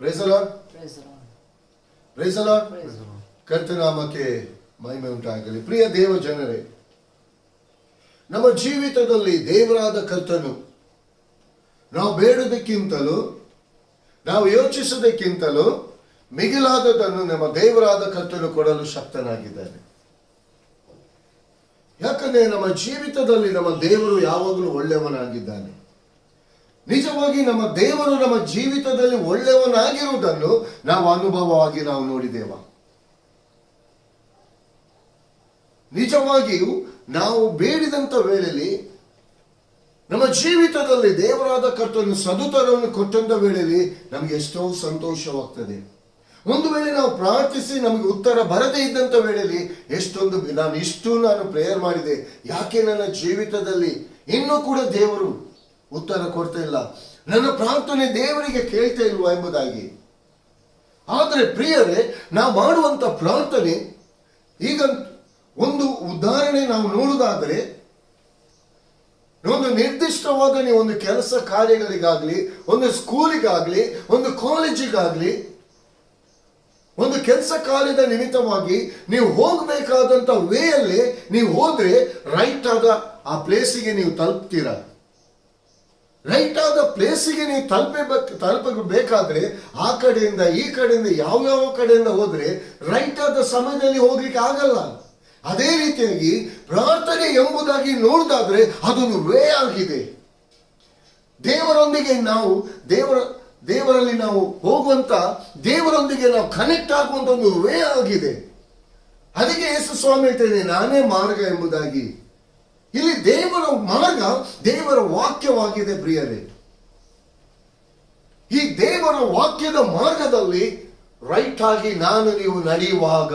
Price the lord, praise the lord. ಕರ್ತನಾಮಕ್ಕೆ ಮಹಿಮೆ ಉಂಟಾಗಲಿ. ಪ್ರಿಯ ದೇವ ಜನರೇ, ನಮ್ಮ ಜೀವಿತದಲ್ಲಿ ದೇವರಾದ ಕರ್ತನು ನಾವು ಬೇಡುವುದಕ್ಕಿಂತಲೂ ನಾವು ಯೋಚಿಸುವುದಕ್ಕಿಂತಲೂ ಮಿಗಿಲಾದದನ್ನು ನಮ್ಮ ದೇವರಾದ ಕರ್ತನು ಕೊಡಲು ಶಕ್ತನಾಗಿದ್ದಾನೆ. ಯಾಕಂದ್ರೆ ನಮ್ಮ ಜೀವಿತದಲ್ಲಿ ನಮ್ಮ ದೇವರು ಯಾವಾಗಲೂ ಒಳ್ಳೆಯವನಾಗಿದ್ದಾನೆ. ನಿಜವಾಗಿ ನಮ್ಮ ದೇವರು ನಮ್ಮ ಜೀವಿತದಲ್ಲಿ ಒಳ್ಳೆಯವನಾಗಿರುವುದನ್ನು ನಾವು ಅನುಭವವಾಗಿ ನಾವು ನೋಡಿದ್ದೇವ. ನಿಜವಾಗಿಯೂ ನಾವು ಬೇಡಿದಂತ ವೇಳೆಯಲ್ಲಿ ನಮ್ಮ ಜೀವಿತದಲ್ಲಿ ದೇವರಾದ ಕರ್ತನು ಸದುತ್ತರವನ್ನು ಕೊಟ್ಟಂತ ವೇಳೆಯಲ್ಲಿ ನಮಗೆ ಎಷ್ಟೋ ಸಂತೋಷವಾಗ್ತದೆ. ಒಂದು ವೇಳೆ ನಾವು ಪ್ರಾರ್ಥಿಸಿ ನಮಗೆ ಉತ್ತರ ಬರದೇ ಇದ್ದಂತ ವೇಳೆಯಲ್ಲಿ ನಾನು ಪ್ರೇಯರ್ ಮಾಡಿದೆ, ಯಾಕೆ ನನ್ನ ಜೀವಿತದಲ್ಲಿ ಇನ್ನೂ ಕೂಡ ದೇವರು ಉತ್ತರ ಕೊಡ್ತಾ ಇಲ್ಲ, ನನ್ನ ಪ್ರಾರ್ಥನೆ ದೇವರಿಗೆ ಕೇಳ್ತಾ ಇಲ್ವಾ ಎಂಬುದಾಗಿ. ಆದರೆ ಪ್ರಿಯರೇ, ನಾವು ಮಾಡುವಂತ ಪ್ರಾರ್ಥನೆ, ಈಗ ಒಂದು ಉದಾಹರಣೆ ನಾವು ನೋಡುವುದಾದರೆ, ಒಂದು ನಿರ್ದಿಷ್ಟವಾದ ನೀವು ಒಂದು ಕೆಲಸ ಕಾರ್ಯಗಳಿಗಾಗ್ಲಿ, ಒಂದು ಸ್ಕೂಲಿಗಾಗ್ಲಿ, ಒಂದು ಕಾಲೇಜಿಗಾಗ್ಲಿ, ಒಂದು ಕೆಲಸ ಕಾರ್ಯದ ನಿಮಿತ್ತವಾಗಿ ನೀವು ಹೋಗಬೇಕಾದಂತ ವೇಯಲ್ಲಿ ನೀವು ಹೋದ್ರೆ ರೈಟ್ ಆದ ಆ ಪ್ಲೇಸಿಗೆ ನೀವು ತಲುಪ್ತೀರಾ. ರೈಟ್ ಆದ ಪ್ಲೇಸಿಗೆ ನೀವು ತಲುಪಬೇಕಾದ್ರೆ ಆ ಕಡೆಯಿಂದ ಈ ಕಡೆಯಿಂದ ಯಾವ ಕಡೆಯಿಂದ ಹೋದ್ರೆ ರೈಟ್ ಆದ ಸಮಯದಲ್ಲಿ ಹೋಗ್ಲಿಕ್ಕೆ ಆಗಲ್ಲ. ಅದೇ ರೀತಿಯಾಗಿ ಪ್ರಾರ್ಥನೆ ಎಂಬುದಾಗಿ ನೋಡಿದಾದ್ರೆ ಅದೊಂದು ವೇ ಆಗಿದೆ. ದೇವರೊಂದಿಗೆ ನಾವು ದೇವರಲ್ಲಿ ನಾವು ಹೋಗುವಂತ, ದೇವರೊಂದಿಗೆ ನಾವು ಕನೆಕ್ಟ್ ಆಗುವಂತ ಒಂದು ವೇ ಆಗಿದೆ. ಅದಕ್ಕೆ ಯೇಸು ಸ್ವಾಮಿ ಹೇಳ್ತೇನೆ, ನಾನೇ ಮಾರ್ಗ ಎಂಬುದಾಗಿ. ಇಲ್ಲಿ ದೇವರ ಮಾರ್ಗ ದೇವರ ವಾಕ್ಯವಾಗಿದೆ ಪ್ರಿಯರೇ. ಈ ದೇವರ ವಾಕ್ಯದ ಮಾರ್ಗದಲ್ಲಿ ರೈಟ್ ಆಗಿ ನೀವು ನಡೆಯುವಾಗ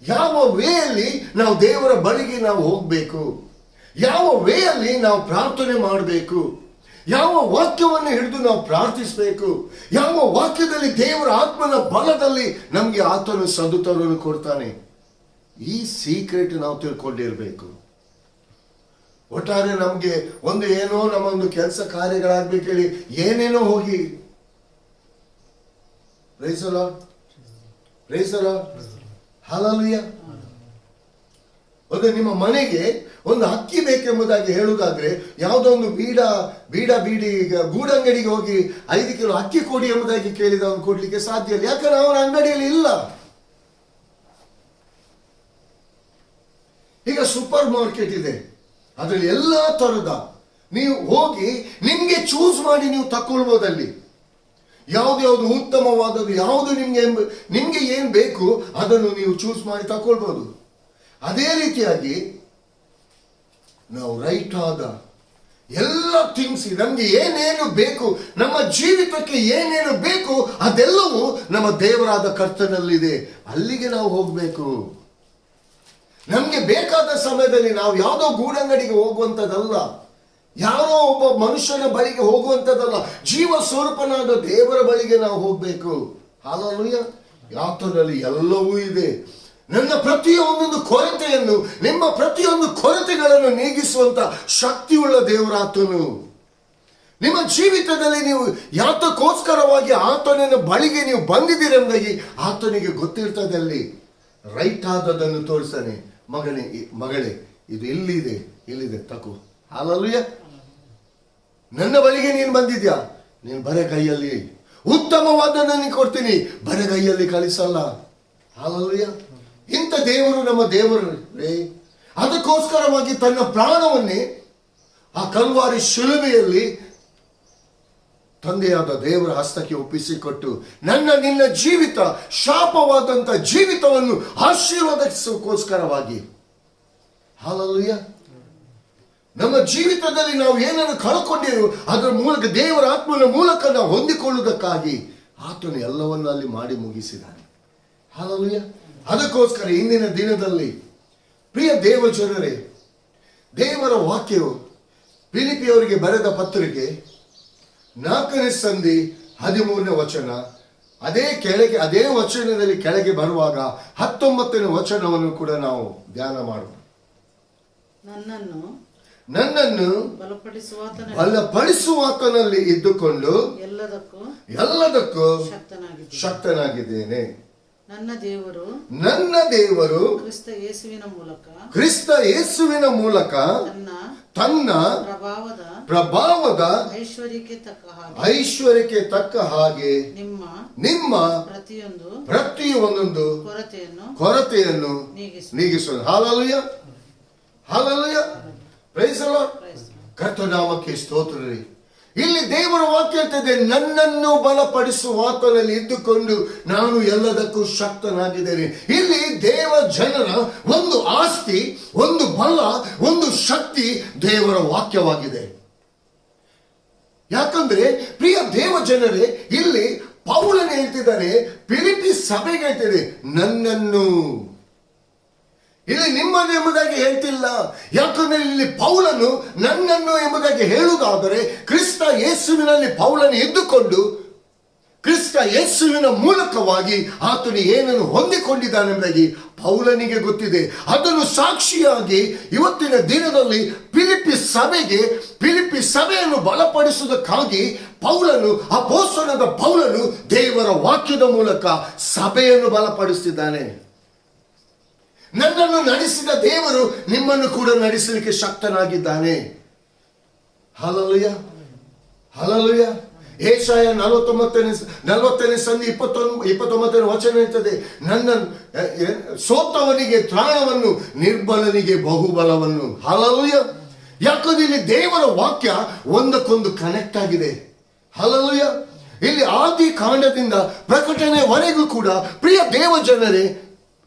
ಯಾವ ವೇಯಲ್ಲಿ ನಾವು ದೇವರ ಬಳಿಗೆ ನಾವು ಹೋಗ್ಬೇಕು, ಯಾವ ವೇಯಲ್ಲಿ ನಾವು ಪ್ರಾರ್ಥನೆ ಮಾಡಬೇಕು, ಯಾವ ವಾಕ್ಯವನ್ನು ಹಿಡಿದು ನಾವು ಪ್ರಾರ್ಥಿಸಬೇಕು, ಯಾವ ವಾಕ್ಯದಲ್ಲಿ ದೇವರ ಆತ್ಮನ ಬಲದಲ್ಲಿ ನಮ್ಗೆ ಆತನು ಸದುತ್ತರವನ್ನು ಕೊಡ್ತಾನೆ, ಈ ಸೀಕ್ರೆಟ್ ನಾವು ತಿಳ್ಕೊಂಡಿರ್ಬೇಕು. ಒಟ್ಟಾರೆ ನಮ್ಗೆ ನಮ್ಮ ಒಂದು ಕೆಲಸ ಕಾರ್ಯಗಳಾಗ್ಬೇಕು ಹೇಳಿ ಏನೇನೋ ಹೋಗಿ praise the lord, praise the Lord, hallelujah. ಒಂದು ನಿಮ್ಮ ಮನೆಗೆ ಒಂದು ಅಕ್ಕಿ ಬೇಕೆಂಬುದಾಗಿ ಹೇಳುವುದಾದ್ರೆ ಯಾವುದೋ ಒಂದು ಬೀಡಿ ಗೂಡಂಗಡಿಗೆ ಹೋಗಿ 5 ಕಿಲೋ ಅಕ್ಕಿ ಕೊಡಿ ಎಂಬುದಾಗಿ ಕೇಳಿದ ಅವನು ಕೊಡ್ಲಿಕ್ಕೆ ಸಾಧ್ಯ ಇಲ್ಲ. ಯಾಕಂದ್ರೆ ಅವನ ಅಂಗಡಿಯಲ್ಲಿ ಇಲ್ಲ. ಈಗ ಸೂಪರ್ ಮಾರ್ಕೆಟ್ ಇದೆ, ಅದರಲ್ಲಿ ಎಲ್ಲಾ ತರದ ನೀವು ಹೋಗಿ ನಿಮ್ಗೆ ಚೂಸ್ ಮಾಡಿ ನೀವು ತಕೊಳ್ಬೋದಲ್ಲಿ. ಯಾವ್ದು ಉತ್ತಮವಾದದ್ದು, ಯಾವುದು ನಿಮ್ಗೆ ಏನ್ ಬೇಕು ಅದನ್ನು ನೀವು ಚೂಸ್ ಮಾಡಿ ತಕೊಳ್ಬಹುದು. ಅದೇ ರೀತಿಯಾಗಿ ನಾವು ರೈಟ್ ಆದ ಎಲ್ಲ ಥಿಂಗ್ಸ್, ನಮ್ಗೆ ಏನೇನು ಬೇಕು, ನಮ್ಮ ಜೀವಿತಕ್ಕೆ ಏನೇನು ಬೇಕು ಅದೆಲ್ಲವೂ ನಮ್ಮ ದೇವರಾದ ಕರ್ತನಲ್ಲಿದೆ. ಅಲ್ಲಿಗೆ ನಾವು ಹೋಗ್ಬೇಕು. ನಮ್ಗೆ ಬೇಕಾದ ಸಮಯದಲ್ಲಿ ನಾವು ಯಾವುದೋ ಗೂಡಂಗಡಿಗೆ ಹೋಗುವಂಥದ್ದಲ್ಲ, ಯಾರೋ ಒಬ್ಬ ಮನುಷ್ಯನ ಬಳಿಗೆ ಹೋಗುವಂಥದ್ದಲ್ಲ, ಜೀವ ಸ್ವರೂಪನಾದ ದೇವರ ಬಳಿಗೆ ನಾವು ಹೋಗ್ಬೇಕು. ಹಲ್ಲೆಲೂಯಾ. ಆತನಲ್ಲಿ ಎಲ್ಲವೂ ಇದೆ. ನನ್ನ ಪ್ರತಿಯೊಂದೊಂದು ಕೊರತೆಯನ್ನು, ನಿಮ್ಮ ಪ್ರತಿಯೊಂದು ಕೊರತೆಗಳನ್ನು ನೀಗಿಸುವಂತ ಶಕ್ತಿಯುಳ್ಳ ದೇವರಾತನು. ನಿಮ್ಮ ಜೀವಿತದಲ್ಲಿ ನೀವು ಯಾತಕ್ಕೋಸ್ಕರವಾಗಿ ಆತನ ಬಳಿಗೆ ನೀವು ಬಂದಿದ್ದೀರೆಂಬುದಾಗಿ ಆತನಿಗೆ ಗೊತ್ತಿರ್ತದೆ. ಅಲ್ಲಿ ರೈಟ್ ಆದದನ್ನು ತೋರಿಸ್ತಾನೆ. ಮಗಳೇ ಇದು ಇಲ್ಲಿದೆ ತಗೋ. ಹಲ್ಲೆಲೂಯಾ. ನನ್ನ ಬಳಿಗೆ ನೀನು ಬಂದಿದ್ಯಾ, ನೀನು ಬರೆಗೈಯಲ್ಲಿ ಉತ್ತಮವಾದದನ್ನು ಕೊಡ್ತೀನಿ, ಬರೆಗೈಯಲ್ಲಿ ಕಳಿಸಲ್ಲ. ಹಲ್ಲೆಲೂಯಾ. ಇಂಥ ದೇವರು ನಮ್ಮ ದೇವರು. ಅದಕ್ಕೋಸ್ಕರವಾಗಿ ತನ್ನ ಪ್ರಾಣವನ್ನೇ ಆ ಕಲ್ವಾರಿ ಶಿಲುಬೆಯಲ್ಲಿ ತಂದೆಯಾದ ದೇವರ ಹಸ್ತಕ್ಕೆ ಒಪ್ಪಿಸಿಕೊಟ್ಟು ನಿನ್ನ ಜೀವಿತ ಶಾಪವಾದಂತ ಜೀವಿತವನ್ನು ಆಶೀರ್ವಾದಕ್ಕೋಸ್ಕರವಾಗಿ, ಹಲ್ಲೆಲೂಯಾ, ನಮ್ಮ ಜೀವಿತದಲ್ಲಿ ನಾವು ಏನನ್ನು ಕಳ್ಕೊಂಡಿರೋ ಅದರ ಮೂಲಕ ದೇವರ ಆತ್ಮನ ಮೂಲಕ ನಾವು ಹೊಂದಿಕೊಳ್ಳುವುದಕ್ಕಾಗಿ ಆತನು ಎಲ್ಲವನ್ನ ಅಲ್ಲಿ ಮಾಡಿ ಮುಗಿಸಿದ್ದಾನೆ. ಹಲ್ಲೆಲೂಯಾ. ಅದಕ್ಕೋಸ್ಕರ ಇಂದಿನ ದಿನದಲ್ಲಿ ಪ್ರಿಯ ದೇವ ಜನರೇ, ದೇವರ ವಾಕ್ಯವು ಫಿಲಿಪಿಯವರಿಗೆ ಬರೆದ ಪತ್ರಿಕೆ 4ನೇ ಸಂಧಿ 13ನೇ ವಚನ, ಅದೇ ವಚನದಲ್ಲಿ ಕೆಳಗೆ ಬರುವಾಗ 19ನೇ ವಚನವನ್ನು ಕೂಡ ನಾವು ಧ್ಯಾನ ಮಾಡೋಣ. ನನ್ನನ್ನು ಬಲಪಡಿಸುವಾತನಲ್ಲಿ ಇದ್ದುಕೊಂಡು ಎಲ್ಲದಕ್ಕೂ ಶಕ್ತನಾಗಿದ್ದೇನೆ. ನನ್ನ ದೇವರು ಕ್ರಿಸ್ತ ಯೇಸುವಿನ ಮೂಲಕ ತನ್ನ ಪ್ರಭಾವದ ಐಶ್ವರ್ಯಕ್ಕೆ ತಕ್ಕ ಹಾಗೆ ನಿಮ್ಮ ಪ್ರತಿಯೊಂದೊಂದು ಕೊರತೆಯನ್ನು ನೀಗಿಸೋಣ. Hallelujah, hallelujah, praise the lord. ಕರ್ತನಾಮಕ್ಕೆ ಸ್ತೋತ್ರ ರೀ. ಇಲ್ಲಿ ದೇವರ ವಾಕ್ಯ ಹೇಳ್ತದೆ, ನನ್ನನ್ನು ಬಲಪಡಿಸುವಾತನಲ್ಲಿ ಇದ್ದುಕೊಂಡು ನಾನು ಎಲ್ಲದಕ್ಕೂ ಶಕ್ತನಾಗಿದ್ದೇನೆ. ಇಲ್ಲಿ ದೇವ ಜನರ ಒಂದು ಆಸ್ತಿ, ಒಂದು ಬಲ, ಒಂದು ಶಕ್ತಿ ದೇವರ ವಾಕ್ಯವಾಗಿದೆ. ಯಾಕಂದ್ರೆ ಪ್ರಿಯ ದೇವ ಜನರೇ, ಇಲ್ಲಿ ಪೌಲನೇ ಹೇಳ್ತಿದ್ದಾನೆ, ಫಿಲಿಪ್ಪಿ ಸಭೆಗೆ ಹೇಳ್ತಿದೆ ನನ್ನನ್ನು. ಇಲ್ಲಿ ನಿಮ್ಮನ್ನು ಎಂಬುದಾಗಿ ಹೇಳ್ತಿಲ್ಲ. ಯಾಕಂದ್ರೆ ಇಲ್ಲಿ ಪೌಲನು ನನ್ನನ್ನು ಎಂಬುದಾಗಿ ಹೇಳುವುದಾದರೆ ಕ್ರಿಸ್ತ ಯೇಸುವಿನಲ್ಲಿ ಪೌಲನು ಇದ್ದುಕೊಂಡು ಕ್ರಿಸ್ತ ಯೇಸುವಿನ ಮೂಲಕವಾಗಿ ಆತನು ಏನನ್ನು ಹೊಂದಿಕೊಂಡಿದ್ದಾನೆಂಬುದಾಗಿ ಪೌಲನಿಗೆ ಗೊತ್ತಿದೆ. ಅದನ್ನು ಸಾಕ್ಷಿಯಾಗಿ ಇವತ್ತಿನ ದಿನದಲ್ಲಿ ಫಿಲಿಪ್ಪಿ ಸಭೆಯನ್ನು ಬಲಪಡಿಸುವುದಕ್ಕಾಗಿ ಪೌಲನು, ಅಪೊಸ್ತಲನಾದ ಪೌಲನು ದೇವರ ವಾಕ್ಯದ ಮೂಲಕ ಸಭೆಯನ್ನು ಬಲಪಡಿಸುತ್ತಿದ್ದಾನೆ. ನನ್ನನ್ನು ನಡೆಸಿದ ದೇವರು ನಿಮ್ಮನ್ನು ಕೂಡ ನಡೆಸಲಿಕ್ಕೆ ಶಕ್ತನಾಗಿದ್ದಾನೆ. Hallelujah, hallelujah. ಯೆಶಾಯ 49ನೇ ಸಂಧಿ 29ನೇ ವಚನ ಹೇಳ್ತದೆ, ನನ್ನ ಸೋತವನಿಗೆ ತ್ರಾಣವನ್ನು, ನಿರ್ಬಲನಿಗೆ ಬಹುಬಲವನ್ನು. ಹಲ್ಲೆಲೂಯಾ. ಯಾಕಂದ್ರೆ ಇಲ್ಲಿ ದೇವರ ವಾಕ್ಯ ಒಂದಕ್ಕೊಂದು ಕನೆಕ್ಟ್ ಆಗಿದೆ. ಹಲ್ಲೆಲೂಯಾ. ಇಲ್ಲಿ ಆದಿ ಕಾಂಡದಿಂದ ಪ್ರಕಟಣೆವರೆಗೂ ಕೂಡ ಪ್ರಿಯ ದೇವ ಜನರೇ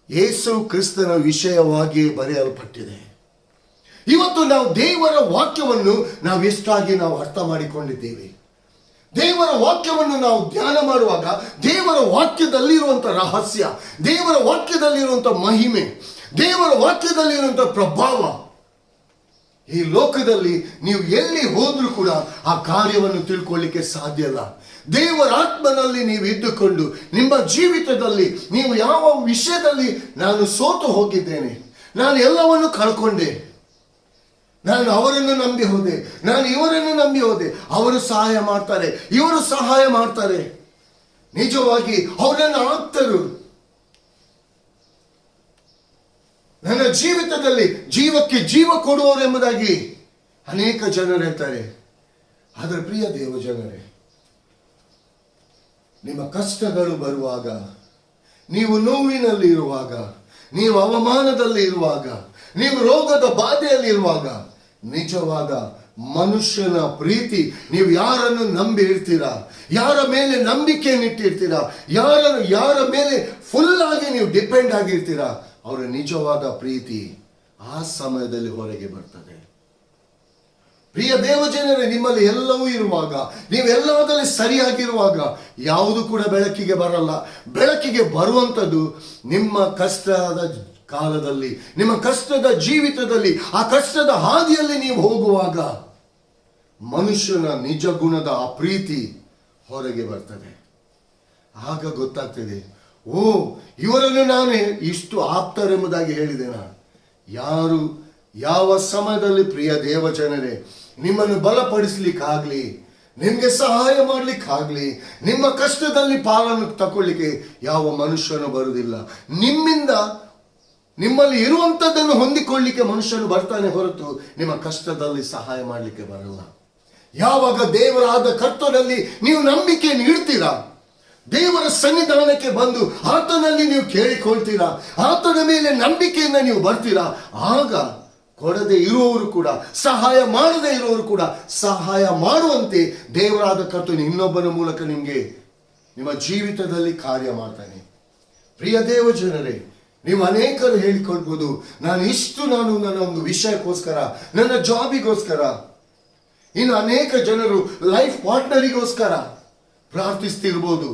ಯೇಸು ಕ್ರಿಸ್ತನ ವಿಷಯವಾಗಿ ಬರೆಯಲ್ಪಟ್ಟಿದೆ. ಇವತ್ತು ನಾವು ದೇವರ ವಾಕ್ಯವನ್ನು ನಾವು ಎಷ್ಟಾಗಿ ನಾವು ಅರ್ಥ ಮಾಡಿಕೊಂಡಿದ್ದೇವೆ. ದೇವರ ವಾಕ್ಯವನ್ನು ನಾವು ಧ್ಯಾನ ಮಾಡುವಾಗ ದೇವರ ವಾಕ್ಯದಲ್ಲಿರುವಂಥ ರಹಸ್ಯ, ದೇವರ ವಾಕ್ಯದಲ್ಲಿರುವಂಥ ಮಹಿಮೆ, ದೇವರ ವಾಕ್ಯದಲ್ಲಿರುವಂಥ ಪ್ರಭಾವ, ಈ ಲೋಕದಲ್ಲಿ ನೀವು ಎಲ್ಲಿ ಹೋದ್ರೂ ಕೂಡ ಆ ಕಾರ್ಯವನ್ನು ತಿಳ್ಕೊಳ್ಳಿಕ್ಕೆ ಸಾಧ್ಯ ಇಲ್ಲ. ದೇವರ ಆತ್ಮನಲ್ಲಿ ನೀವು ಇದ್ದುಕೊಂಡು ನಿಮ್ಮ ಜೀವಿತದಲ್ಲಿ ನೀವು ಯಾವ ವಿಷಯದಲ್ಲಿ ನಾನು ಸೋತು ಹೋಗಿದ್ದೇನೆ, ನಾನು ಎಲ್ಲವನ್ನು ಕಳ್ಕೊಂಡೆ, ನಾನು ಅವರನ್ನು ನಂಬಿ ಹೋದೆ, ನಾನು ಇವರನ್ನು ನಂಬಿ ಹೋದೆ, ಅವರು ಸಹಾಯ ಮಾಡ್ತಾರೆ, ಇವರು ಸಹಾಯ ಮಾಡ್ತಾರೆ, ನಿಜವಾಗಿ ಅವರನ್ನು ಆಪ್ತರು, ನನ್ನ ಜೀವಿತದಲ್ಲಿ ಜೀವಕ್ಕೆ ಜೀವ ಕೊಡುವರು ಎಂಬುದಾಗಿ ಅನೇಕ ಜನರು ಹೇಳ್ತಾರೆ. ಆದರೆ ಪ್ರಿಯ ದೇವ ಜನರೇ, ನಿಮ್ಮ ಕಷ್ಟಗಳು ಬರುವಾಗ, ನೀವು ನೋವಿನಲ್ಲಿ ಇರುವಾಗ, ನೀವು ಅವಮಾನದಲ್ಲಿ ಇರುವಾಗ, ನೀವು ರೋಗದ ಬಾಧೆಯಲ್ಲಿ ಇರುವಾಗ, ನಿಜವಾದ ಮನುಷ್ಯನ ಪ್ರೀತಿ, ನೀವು ಯಾರನ್ನು ನಂಬಿ ಇರ್ತೀರಾ, ಯಾರ ಮೇಲೆ ನಂಬಿಕೆಯನ್ನು ಇಟ್ಟಿರ್ತೀರಾ, ಯಾರ ಮೇಲೆ ಫುಲ್ ಆಗಿ ನೀವು ಡಿಪೆಂಡ್ ಆಗಿರ್ತೀರಾ, ಅವರ ನಿಜವಾದ ಪ್ರೀತಿ ಆ ಸಮಯದಲ್ಲಿ ಹೊರಗೆ ಬರ್ತದೆ. ಪ್ರಿಯ ದೇವಜನರೇ, ನಿಮ್ಮಲ್ಲಿ ಎಲ್ಲವೂ ಇರುವಾಗ, ನೀವೆಲ್ಲದರಲ್ಲಿ ಸರಿಯಾಗಿರುವಾಗ ಯಾವುದು ಕೂಡ ಬೆಳಕಿಗೆ ಬರಲ್ಲ. ಬೆಳಕಿಗೆ ಬರುವಂಥದ್ದು ನಿಮ್ಮ ಕಷ್ಟದ ಕಾಲದಲ್ಲಿ, ನಿಮ್ಮ ಕಷ್ಟದ ಜೀವಿತದಲ್ಲಿ, ಆ ಕಷ್ಟದ ಹಾದಿಯಲ್ಲಿ ನೀವು ಹೋಗುವಾಗ ಮನುಷ್ಯನ ನಿಜ ಗುಣದ ಆ ಪ್ರೀತಿ ಹೊರಗೆ ಬರ್ತದೆ. ಆಗ ಗೊತ್ತಾಗ್ತದೆ, ಓ, ಇವರನ್ನು ನಾನು ಇಷ್ಟು ಆಪ್ತರೆಂಬುದಾಗಿ ಹೇಳಿದೆನಾ? ಯಾರು ಯಾವ ಸಮಯದಲ್ಲಿ ಪ್ರಿಯ ದೇವಜನರೇ ನಿಮ್ಮನ್ನು ಬಲಪಡಿಸ್ಲಿಕ್ಕಾಗ್ಲಿ, ನಿಮಗೆ ಸಹಾಯ ಮಾಡ್ಲಿಕ್ಕಾಗ್ಲಿ, ನಿಮ್ಮ ಕಷ್ಟದಲ್ಲಿ ಪಾಲನ್ನು ತಕೊಳ್ಳಿಕ್ಕೆ ಯಾವ ಮನುಷ್ಯನು ಬರುವುದಿಲ್ಲ. ನಿಮ್ಮಲ್ಲಿ ಇರುವಂಥದ್ದನ್ನು ಹೊಂದಿಕೊಳ್ಳಿಕ್ಕೆ ಮನುಷ್ಯನು ಬರ್ತಾನೆ ಹೊರತು ನಿಮ್ಮ ಕಷ್ಟದಲ್ಲಿ ಸಹಾಯ ಮಾಡಲಿಕ್ಕೆ ಬರಲ್ಲ. ಯಾವಾಗ ದೇವರಾದ ಕರ್ತನಲ್ಲಿ ನೀವು ನಂಬಿಕೆಯನ್ನು ಇಡ್ತೀರಾ, ದೇವರ ಸನ್ನಿಧಾನಕ್ಕೆ ಬಂದು ಆತನಲ್ಲಿ ನೀವು ಕೇಳಿಕೊಳ್ತೀರಾ, ಆತನ ಮೇಲೆ ನಂಬಿಕೆಯಿಂದ ನೀವು ಬರ್ತೀರಾ, ಆಗ ಕೊಡದೆ ಇರುವವರು ಕೂಡ, ಸಹಾಯ ಮಾಡದೇ ಇರುವವರು ಕೂಡ ಸಹಾಯ ಮಾಡುವಂತೆ ದೇವರಾದ ಕರ್ತನು ಇನ್ನೊಬ್ಬನ ಮೂಲಕ ನಿಮಗೆ ನಿಮ್ಮ ಜೀವಿತದಲ್ಲಿ ಕಾರ್ಯ ಮಾಡ್ತಾನೆ. ಪ್ರಿಯ ದೇವ ಜನರೇ, ನೀವು ಅನೇಕರು ಹೇಳಿಕೊಳ್ಬೋದು, ನಾನು ನನ್ನ ಒಂದು ವಿಷಯಕ್ಕೋಸ್ಕರ, ನನ್ನ ಜಾಬಿಗೋಸ್ಕರ, ಇನ್ನು ಅನೇಕ ಜನರು ಲೈಫ್ ಪಾರ್ಟ್ನರಿಗೋಸ್ಕರ ಪ್ರಾರ್ಥಿಸ್ತಿರ್ಬೋದು.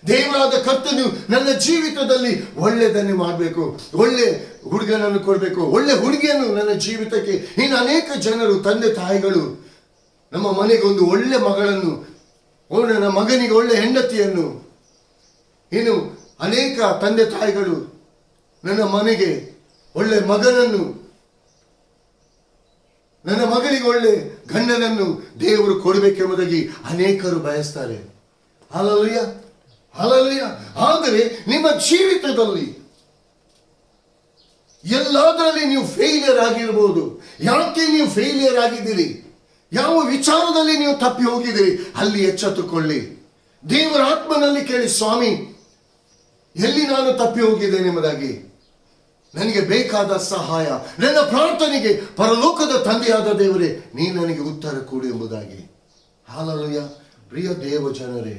ದೇವರಾದ ಕರ್ತನು ನನ್ನ ಜೀವಿತದಲ್ಲಿ ಒಳ್ಳೆಯದನ್ನೇ ಮಾಡಬೇಕು, ಒಳ್ಳೆ ಹುಡುಗನನ್ನು ಕೊಡಬೇಕು, ಒಳ್ಳೆ ಹುಡುಗಿಯನ್ನು ನನ್ನ ಜೀವಿತಕ್ಕೆ. ಇನ್ನು ಅನೇಕ ಜನರು, ತಂದೆ ತಾಯಿಗಳು, ನಮ್ಮ ಮನೆಗೆ ಒಂದು ಒಳ್ಳೆ ಮಗಳನ್ನು, ನನ್ನ ಮಗನಿಗೆ ಒಳ್ಳೆ ಹೆಂಡತಿಯನ್ನು, ಇನ್ನು ಅನೇಕ ತಂದೆ ತಾಯಿಗಳು ನನ್ನ ಮನೆಗೆ ಒಳ್ಳೆ ಮಗನನ್ನು ನನ್ನ ಮಗಳಿಗೆ ಒಳ್ಳೆ ಗಂಡನನ್ನು ದೇವರು ಕೊಡಬೇಕೆಂಬುದಾಗಿ ಅನೇಕರು ಬಯಸ್ತಾರೆ. Hallelujah, hallelujah. ಆದರೆ ನಿಮ್ಮ ಜೀವಿತದಲ್ಲಿ ಎಲ್ಲದರಲ್ಲಿ ನೀವು ಫೇಲಿಯರ್ ಆಗಿರ್ಬೋದು. ಯಾಕೆ ನೀವು ಫೇಲಿಯರ್ ಆಗಿದ್ದೀರಿ, ಯಾವ ವಿಚಾರದಲ್ಲಿ ನೀವು ತಪ್ಪಿ ಹೋಗಿದ್ದೀರಿ, ಅಲ್ಲಿ ಎಚ್ಚೆತ್ತುಕೊಳ್ಳಿ. ದೇವರ ಆತ್ಮನಲ್ಲಿ ಕೇಳಿ, ಸ್ವಾಮಿ ಎಲ್ಲಿ ನಾನು ತಪ್ಪಿ ಹೋಗಿದ್ದೇನೆ ಎಂಬುದಾಗಿ ನನಗೆ ಬೇಕಾದ ಸಹಾಯ, ನನ್ನ ಪ್ರಾರ್ಥನೆಗೆ ಪರಲೋಕದ ತಂದೆಯಾದ ದೇವರೇ ನೀ ನನಗೆ ಉತ್ತರ ಕೊಡು ಎಂಬುದಾಗಿ. ಹಲ್ಲೆಲೂಯಾ. ಪ್ರಿಯ ದೇವ ಜನರೇ,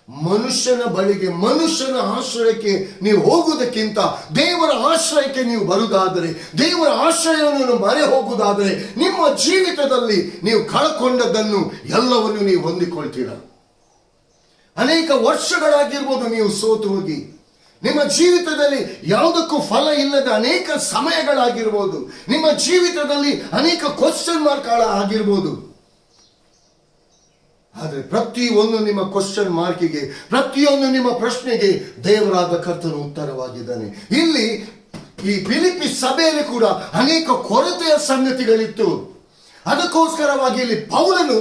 ಮನುಷ್ಯನ ಬಳಿಗೆ, ಮನುಷ್ಯನ ಆಶ್ರಯಕ್ಕೆ ನೀವು ಹೋಗುವುದಕ್ಕಿಂತ ದೇವರ ಆಶ್ರಯಕ್ಕೆ ನೀವು ಬರುವುದಾದರೆ, ದೇವರ ಆಶ್ರಯವನ್ನು ಮರೆ ಹೋಗುವುದಾದರೆ, ನಿಮ್ಮ ಜೀವಿತದಲ್ಲಿ ನೀವು ಕಳ್ಕೊಂಡದ್ದನ್ನು ಎಲ್ಲವನ್ನು ನೀವು ಹೊಂದಿಕೊಳ್ತೀರ. ಅನೇಕ ವರ್ಷಗಳಾಗಿರ್ಬೋದು ನೀವು ಸೋತು ಹೋಗಿ, ನಿಮ್ಮ ಜೀವಿತದಲ್ಲಿ ಯಾವುದಕ್ಕೂ ಫಲ ಇಲ್ಲದ ಅನೇಕ ಸಮಯಗಳಾಗಿರ್ಬೋದು, ನಿಮ್ಮ ಜೀವಿತದಲ್ಲಿ ಅನೇಕ ಕ್ವಶನ್ ಮಾರ್ಕ್ ಆಗಿರ್ಬೋದು. ಆದರೆ ಪ್ರತಿಯೊಂದು ನಿಮ್ಮ ಕ್ವಶನ್ ಮಾರ್ಕಿಗೆ, ಪ್ರತಿಯೊಂದು ನಿಮ್ಮ ಪ್ರಶ್ನೆಗೆ ದೇವರಾದ ಕರ್ತನು ಉತ್ತರವಾಗಿದ್ದಾನೆ. ಇಲ್ಲಿ ಈ ಫಿಲಿಪ್ಪಿ ಸಭೆಯಲ್ಲಿ ಕೂಡ ಅನೇಕ ಕೊರತೆಯ ಸಂಗತಿಗಳಿತ್ತು. ಅದಕ್ಕೋಸ್ಕರವಾಗಿ ಇಲ್ಲಿ ಪೌಲನು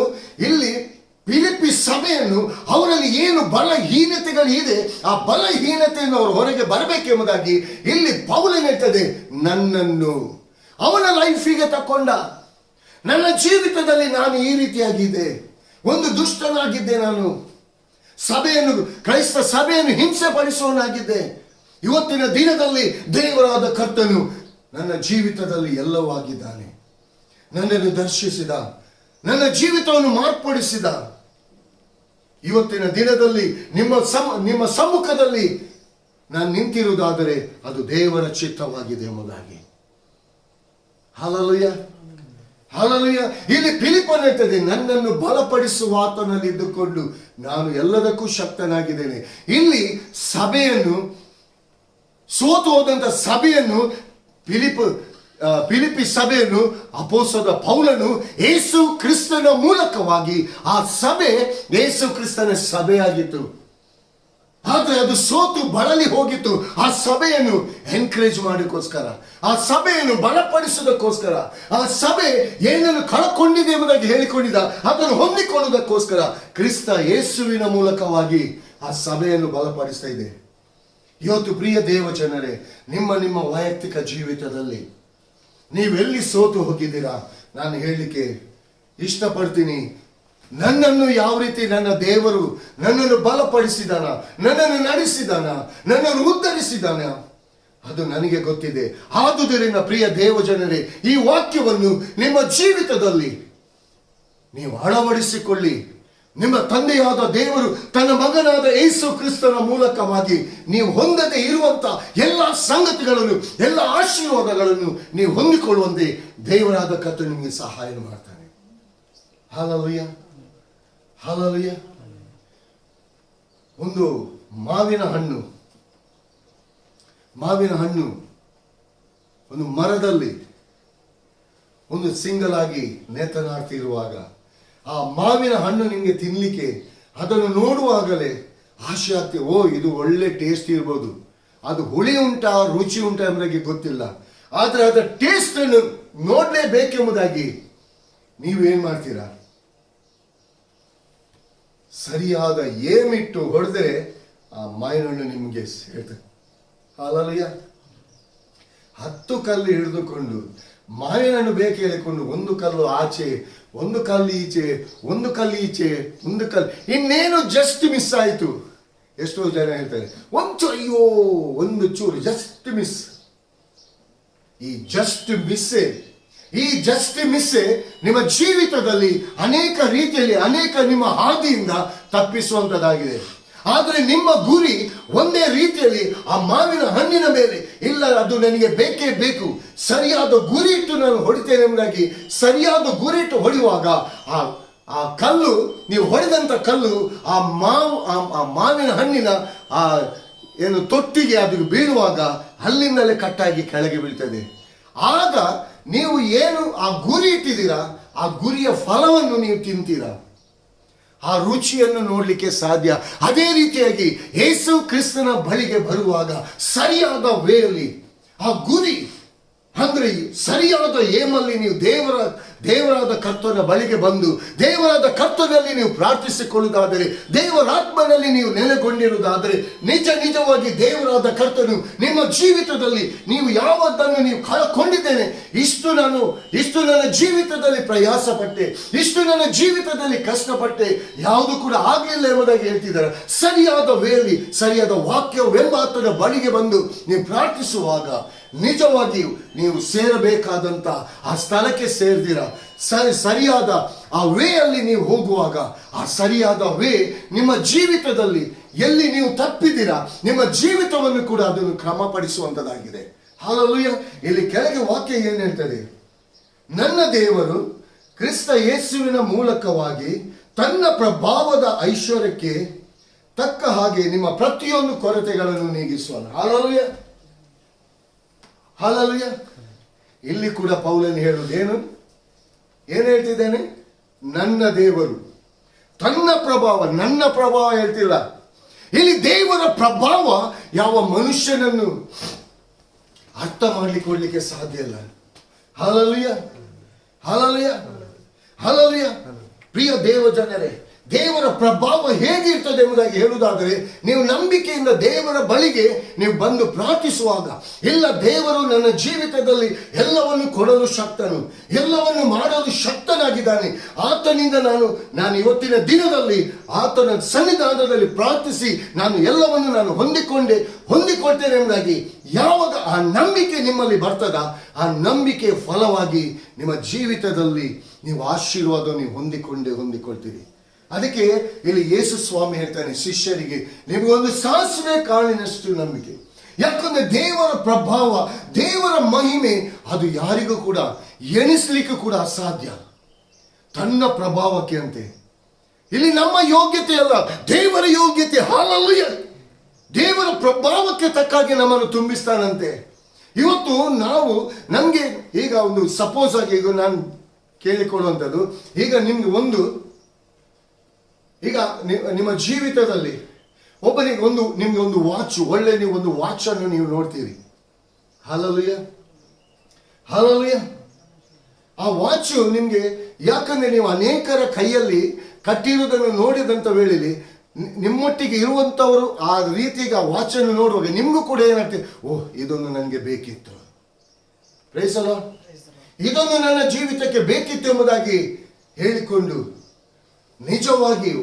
ಇಲ್ಲಿ ಫಿಲಿಪ್ಪಿ ಸಭೆಯನ್ನು, ಅವರಲ್ಲಿ ಏನು ಬಲಹೀನತೆಗಳಿದೆ ಆ ಬಲಹೀನತೆಯನ್ನು ಅವರು ಹೊರಗೆ ಬರಬೇಕೆಂಬುದಾಗಿ ಇಲ್ಲಿ ಪೌಲನು ಹೇಳ್ತದೆ, ನನ್ನನ್ನು ಅವನ ಲೈಫಿಗೆ ತಕೊಂಡ. ನನ್ನ ಜೀವಿತದಲ್ಲಿ ನಾನು ಈ ರೀತಿಯಾಗಿದೆ, ಒಂದು ದುಷ್ಟನಾಗಿದ್ದೆ, ನಾನು ಸಭೆಯನ್ನು, ಕ್ರೈಸ್ತ ಸಭೆಯನ್ನು ಹಿಂಸೆ ಪಡಿಸುವನಾಗಿದ್ದೆ. ಇವತ್ತಿನ ದಿನದಲ್ಲಿ ದೇವರಾದ ಕರ್ತನು ನನ್ನ ಜೀವಿತದಲ್ಲಿ ಎಲ್ಲವೂ ಆಗಿದ್ದಾನೆ. ನನ್ನನ್ನು ದರ್ಶಿಸಿದ, ನನ್ನ ಜೀವಿತವನ್ನು ಮಾರ್ಪಡಿಸಿದ. ಇವತ್ತಿನ ದಿನದಲ್ಲಿ ನಿಮ್ಮ ಸಮ್ಮುಖದಲ್ಲಿ ನಾನು ನಿಂತಿರುವುದಾದರೆ ಅದು ದೇವರ ಚಿತ್ತವಾಗಿದೆ ಎಂಬುದಾಗಿ. Hallelujah, hallelujah. ಇಲ್ಲಿ ಫಿಲಿಪ್ಪನು ಹೇಳ್ತದೆ, ನನ್ನನ್ನು ಬಲಪಡಿಸುವ ಆತನಲ್ಲಿ ಇದ್ದುಕೊಂಡು ನಾನು ಎಲ್ಲದಕ್ಕೂ ಶಕ್ತನಾಗಿದ್ದೇನೆ. ಇಲ್ಲಿ ಸಭೆಯನ್ನು, ಸೋತು ಹೋದಂತ ಸಭೆಯನ್ನು, ಫಿಲಿಪ್ಪಿ ಸಭೆಯನ್ನು ಅಪೊಸ್ತಲ ಪೌಲನು ಯೇಸು ಕ್ರಿಸ್ತನ ಮೂಲಕವಾಗಿ, ಆ ಸಭೆ ಯೇಸು ಕ್ರಿಸ್ತನ ಸಭೆಯಾಗಿತ್ತು. ಆದ್ರೆ ಅದು ಸೋತು ಬಳಲಿ ಹೋಗಿತ್ತು. ಆ ಸಭೆಯನ್ನು ಎನ್ಕರೇಜ್ ಮಾಡೋಕ್ಕೋಸ್ಕರ, ಆ ಸಭೆಯನ್ನು ಬಲಪಡಿಸೋದಕ್ಕೋಸ್ಕರ, ಆ ಸಭೆ ಏನನ್ನು ಕಳಕೊಂಡಿದೆ ಎಂಬುದಾಗಿ ಹೇಳಿಕೊಂಡಿದ್ದ ಅದನ್ನು ಹೊಂದಿಕೊಳ್ಳುವುದಕ್ಕೋಸ್ಕರ ಕ್ರಿಸ್ತ ಯೇಸುವಿನ ಮೂಲಕವಾಗಿ ಆ ಸಭೆಯನ್ನು ಬಲಪಡಿಸ್ತಾ ಇದೆ. ಇವತ್ತು ಪ್ರಿಯ ದೇವ ಜನರೇ, ನಿಮ್ಮ ವೈಯಕ್ತಿಕ ಜೀವಿತದಲ್ಲಿ ನೀವೆಲ್ಲಿ ಸೋತು ಹೋಗಿದ್ದೀರಾ, ನಾನು ಹೇಳಲಿಕ್ಕೆ ಇಷ್ಟಪಡ್ತೀನಿ. ನನ್ನನ್ನು ಯಾವ ರೀತಿ ನನ್ನ ದೇವರು ನನ್ನನ್ನು ಬಲಪಡಿಸಿದಾನ, ನನ್ನನ್ನು ನಡೆಸಿದಾನ, ನನ್ನನ್ನು ಉದ್ಧರಿಸಿದಾನ, ಅದು ನನಗೆ ಗೊತ್ತಿದೆ. ಆದುದರಿಂದ ಪ್ರಿಯ ದೇವ ಜನರೇ, ಈ ವಾಕ್ಯವನ್ನು ನಿಮ್ಮ ಜೀವಿತದಲ್ಲಿ ನೀವು ಅಳವಡಿಸಿಕೊಳ್ಳಿ. ನಿಮ್ಮ ತಂದೆಯಾದ ದೇವರು ತನ್ನ ಮಗನಾದ ಯೇಸು ಕ್ರಿಸ್ತನ ಮೂಲಕವಾಗಿ ನೀವು ಹೊಂದದೆ ಇರುವಂತ ಎಲ್ಲ ಸಂಗತಿಗಳನ್ನು, ಎಲ್ಲ ಆಶೀರ್ವಾದಗಳನ್ನು ನೀವು ಹೊಂದಿಕೊಳ್ಳುವಂತೆ ದೇವರಾದ ಕರ್ತನು ನಿಮಗೆ ಸಹಾಯ ಮಾಡ್ತಾನೆ. Hallelujah, hallelujah. ಒಂದು ಮಾವಿನ ಹಣ್ಣು ಒಂದು ಮರದಲ್ಲಿ ಒಂದು ಸಿಂಗಲ್ ಆಗಿ ನೇತನಾಡ್ತಿರುವಾಗ, ಆ ಮಾವಿನ ಹಣ್ಣು ನಿಮಗೆ ತಿನ್ಲಿಕ್ಕೆ, ಅದನ್ನು ನೋಡುವಾಗಲೇ ಆಸೆ ಆಗ್ತದೆ. ಓ, ಇದು ಒಳ್ಳೆ ಟೇಸ್ಟ್ ಇರ್ಬೋದು. ಅದು ಹುಳಿ ಉಂಟಾ ರುಚಿ ಉಂಟಾ ಎಂಬುದಾಗಿ ಗೊತ್ತಿಲ್ಲ, ಆದ್ರೆ ಅದರ ಟೇಸ್ಟ್ ಅನ್ನು ನೋಡ್ಲೇಬೇಕೆಂಬುದಾಗಿ ನೀವೇನ್ ಮಾಡ್ತೀರಾ? ಸರಿಯಾದ ಏಮಿಟ್ಟು ಹೊಡೆದರೆ ಆ ಮಾವಿನ ಹಣ್ಣು ನಿಮಗೆ ಹೇಳ್ತದೆ. ಹಲ್ಲೆಲೂಯಾ. 10 ಕಲ್ಲು ಹಿಡಿದುಕೊಂಡು ಮಾವಿನ ಹಣ್ಣು ಬೇಕು ಹೇಳಿಕೊಂಡು, ಒಂದು ಕಲ್ಲು ಆಚೆ, ಒಂದು ಕಲ್ಲು ಈಚೆ, ಒಂದು ಕಲ್ಲು ಈಚೆ, ಒಂದು ಕಲ್ಲು ಇನ್ನೇನು ಜಸ್ಟ್ ಮಿಸ್ ಆಯಿತು. ಎಷ್ಟೋ ಜನ ಹೇಳ್ತಾರೆ, ಅಯ್ಯೋ ಒಂದು ಚೂರು ಜಸ್ಟ್ ಮಿಸ್. ಈ ಜಸ್ಟ್ ಮಿಸ್ಸೇ ನಿಮ್ಮ ಜೀವಿತದಲ್ಲಿ ಅನೇಕ ರೀತಿಯಲ್ಲಿ, ಅನೇಕ ನಿಮ್ಮ ಹಾದಿಯಿಂದ ತಪ್ಪಿಸುವಂತದ್ದಾಗಿದೆ. ಆದರೆ ನಿಮ್ಮ ಗುರಿ ಒಂದೇ ರೀತಿಯಲ್ಲಿ ಆ ಮಾವಿನ ಹಣ್ಣಿನ ಮೇಲೆ ಇಲ್ಲ, ಅದು ನನಗೆ ಬೇಕೇ ಬೇಕು, ಸರಿಯಾದ ಗುರಿ ಇಟ್ಟು ನಾನು ಹೊಡಿತೇನೆ ಎಂಬುದಾಗಿ ಸರಿಯಾದ ಗುರಿ ಇಟ್ಟು ಹೊಡೆಯುವಾಗ ಆ ಕಲ್ಲು, ನೀವು ಹೊಡೆದಂತ ಕಲ್ಲು ಆ ಮಾವಿನ ಹಣ್ಣಿನ ಆ ಏನು ತೊಟ್ಟಿಗೆ ಅದು ಬೀಳುವಾಗ ಅಲ್ಲಿಂದಲೇ ಕಟ್ಟಾಗಿ ಕೆಳಗೆ ಬೀಳ್ತದೆ. ಆಗ ನೀವು ಏನು ಆ ಗುರಿ ಇಟ್ಟಿದ್ದೀರಾ, ಆ ಗುರಿಯ ಫಲವನ್ನು ನೀವು ತಿಂತೀರಾ, ಆ ರುಚಿಯನ್ನು ನೋಡ್ಲಿಕ್ಕೆ ಸಾಧ್ಯ. ಅದೇ ರೀತಿಯಾಗಿ ಯೇಸು ಕ್ರಿಸ್ತನ ಬಳಿಗೆ ಬರುವಾಗ ಸರಿಯಾದ ವೇಯಲ್ಲಿ ಆ ಗುರಿ ಅಂದ್ರೆ ಸರಿಯಾದ ಏಮಲ್ಲಿ ನೀವು ದೇವರಾದ ಕರ್ತನ ಬಳಿಗೆ ಬಂದು ದೇವರಾದ ಕರ್ತನಲ್ಲಿ ನೀವು ಪ್ರಾರ್ಥಿಸಿಕೊಳ್ಳುವುದಾದರೆ, ದೇವರಾತ್ಮನಲ್ಲಿ ನೀವು ನೆಲೆಗೊಂಡಿರುವುದಾದರೆ, ನಿಜವಾಗಿ ದೇವರಾದ ಕರ್ತನು ನಿಮ್ಮ ಜೀವಿತದಲ್ಲಿ ನೀವು ಯಾವತ್ತನ್ನು ನೀವು ಕಳಕೊಂಡಿದ್ದೇನೆ, ಇಷ್ಟು ನನ್ನ ಜೀವಿತದಲ್ಲಿ ಪ್ರಯಾಸ ಪಟ್ಟೆ, ಇಷ್ಟು ನನ್ನ ಜೀವಿತದಲ್ಲಿ ಕಷ್ಟಪಟ್ಟೆ, ಯಾವುದು ಕೂಡ ಆಗಲಿಲ್ಲ ಎಂಬುದಾಗಿ ಹೇಳ್ತಿದ್ದಾರೆ. ಸರಿಯಾದ ವೇಳೆ ಸರಿಯಾದ ವಾಕ್ಯವೆಂಬ ಆತನ ಬಳಿಗೆ ಬಂದು ನೀವು ಪ್ರಾರ್ಥಿಸುವಾಗ ನಿಜವಾಗಿಯೂ ನೀವು ಸೇರಬೇಕಾದಂತ ಆ ಸ್ಥಳಕ್ಕೆ ಸೇರ್ದಿರ. ಸರಿಯಾದ ಆ ವೇ ಅಲ್ಲಿ ನೀವು ಹೋಗುವಾಗ ಆ ಸರಿಯಾದ ವೇ ನಿಮ್ಮ ಜೀವಿತದಲ್ಲಿ ಎಲ್ಲಿ ನೀವು ತಪ್ಪಿದ್ದೀರಾ ನಿಮ್ಮ ಜೀವಿತವನ್ನು ಕೂಡ ಅದನ್ನು ಕ್ರಮಪಡಿಸುವಂತದ್ದಾಗಿದೆ. ಹಲ್ಲೆಲೂಯಾ. ಇಲ್ಲಿ ಕೆಳಗೆ ವಾಕ್ಯ ಏನ್ ಹೇಳ್ತದೆ? ನನ್ನ ದೇವರು ಕ್ರಿಸ್ತ ಯೇಸುವಿನ ಮೂಲಕವಾಗಿ ತನ್ನ ಪ್ರಭಾವದ ಐಶ್ವರ್ಯಕ್ಕೆ ತಕ್ಕ ಹಾಗೆ ನಿಮ್ಮ ಪ್ರತಿಯೊಂದು ಕೊರತೆಗಳನ್ನು ನೀಗಿಸುವನು. Hallelujah, hallelujah. ಇಲ್ಲಿ ಕೂಡ ಪೌಲನು ಹೇಳುವುದೇನು? ಏನು ಹೇಳ್ತಿದ್ದೇನೆ? ನನ್ನ ದೇವರು ತನ್ನ ಪ್ರಭಾವ, ನನ್ನ ಪ್ರಭಾವ ಹೇಳ್ತಿಲ್ಲ ಇಲ್ಲಿ. ದೇವರ ಪ್ರಭಾವ ಯಾವ ಮನುಷ್ಯನನ್ನು ಅರ್ಥ ಮಾಡ್ಲಿಕ್ಕೆ ಸಾಧ್ಯ ಇಲ್ಲ. Hallelujah, hallelujah, hallelujah. ಪ್ರಿಯ ದೇವ ಜನರೇ, ದೇವರ ಪ್ರಭಾವ ಹೇಗಿರ್ತದೆ ಎಂಬುದಾಗಿ ಹೇಳುವುದಾದರೆ, ನೀವು ನಂಬಿಕೆಯಿಂದ ದೇವರ ಬಳಿಗೆ ನೀವು ಬಂದು ಪ್ರಾರ್ಥಿಸುವಾಗ, ಇಲ್ಲ ದೇವರು ನನ್ನ ಜೀವಿತದಲ್ಲಿ ಎಲ್ಲವನ್ನು ಕೊಡಲು ಶಕ್ತನು, ಎಲ್ಲವನ್ನು ಮಾಡಲು ಶಕ್ತನಾಗಿದ್ದಾನೆ, ಆತನಿಂದ ನಾನು ಇವತ್ತಿನ ದಿನದಲ್ಲಿ ಆತನ ಸನ್ನಿಧಾನದಲ್ಲಿ ಪ್ರಾರ್ಥಿಸಿ ನಾನು ಎಲ್ಲವನ್ನು ನಾನು ಹೊಂದಿಕೊಳ್ತೇನೆ ಎಂಬುದಾಗಿ ಯಾವಾಗ ಆ ನಂಬಿಕೆ ನಿಮ್ಮಲ್ಲಿ ಬರ್ತದ, ಆ ನಂಬಿಕೆಯ ಫಲವಾಗಿ ನಿಮ್ಮ ಜೀವಿತದಲ್ಲಿ ನೀವು ಆಶೀರ್ವಾದ ನೀವು ಹೊಂದಿಕೊಳ್ತೀರಿ. ಅದಕ್ಕೆ ಇಲ್ಲಿ ಯೇಸು ಸ್ವಾಮಿ ಹೇಳ್ತಾನೆ ಶಿಷ್ಯರಿಗೆ, ನಿಮಗೊಂದು ಸಾಸಿವೆ ಕಾಳಿನಷ್ಟು ನಂಬಿಕೆ. ಯಾಕಂದ್ರೆ ದೇವರ ಪ್ರಭಾವ, ದೇವರ ಮಹಿಮೆ ಅದು ಯಾರಿಗೂ ಕೂಡ ಎಣಿಸ್ಲಿಕ್ಕೂ ಕೂಡ ಅಸಾಧ್ಯ. ತನ್ನ ಪ್ರಭಾವಕ್ಕೆ ಅಂತೆ. ಇಲ್ಲಿ ನಮ್ಮ ಯೋಗ್ಯತೆ ಅಲ್ಲ, ದೇವರ ಯೋಗ್ಯತೆ. ಹಲ್ಲೆಲೂಯಾ. ದೇವರ ಪ್ರಭಾವಕ್ಕೆ ತಕ್ಕಾಗಿ ನಮ್ಮನ್ನು ತುಂಬಿಸ್ತಾನಂತೆ. ಇವತ್ತು ನಮ್ಗೆ ಈಗ ಒಂದು ಸಪೋಸ್ ಆಗಿ ಈಗ ನಾನು ಕೇಳಿಕೊಳ್ಳುವಂಥದ್ದು, ಈಗ ಈಗ ನಿಮ್ಮ ಜೀವಿತದಲ್ಲಿ ನಿಮ್ಗೆ ಒಂದು ವಾಚ್, ಒಳ್ಳೆ ನೀವು ಒಂದು ವಾಚ್ ಅನ್ನು ನೀವು ನೋಡ್ತೀರಿ. Hallelujah, hallelujah. ಆ ವಾಚ್ ನಿಮ್ಗೆ, ಯಾಕಂದ್ರೆ ನೀವು ಅನೇಕರ ಕೈಯಲ್ಲಿ ಕಟ್ಟಿರುವುದನ್ನು ನೋಡಿದಂತ ವೇಳೆಯಲ್ಲಿ ನಿಮ್ಮೊಟ್ಟಿಗೆ ಇರುವಂತವರು ಆ ರೀತಿಗೆ ಆ ವಾಚ್ ಅನ್ನು ನೋಡುವಾಗ ನಿಮ್ಗೂ ಕೂಡ ಏನಾಗ್ತದೆ, ಓಹ್ ಇದೊಂದು ನನಗೆ ಬೇಕಿತ್ತು, ಪ್ರೈಸ್ ದಿ ಲಾರ್ಡ್, ಇದೊಂದು ನನ್ನ ಜೀವಿತಕ್ಕೆ ಬೇಕಿತ್ತು ಎಂಬುದಾಗಿ ಹೇಳಿಕೊಂಡು ನಿಜವಾಗಿಯೂ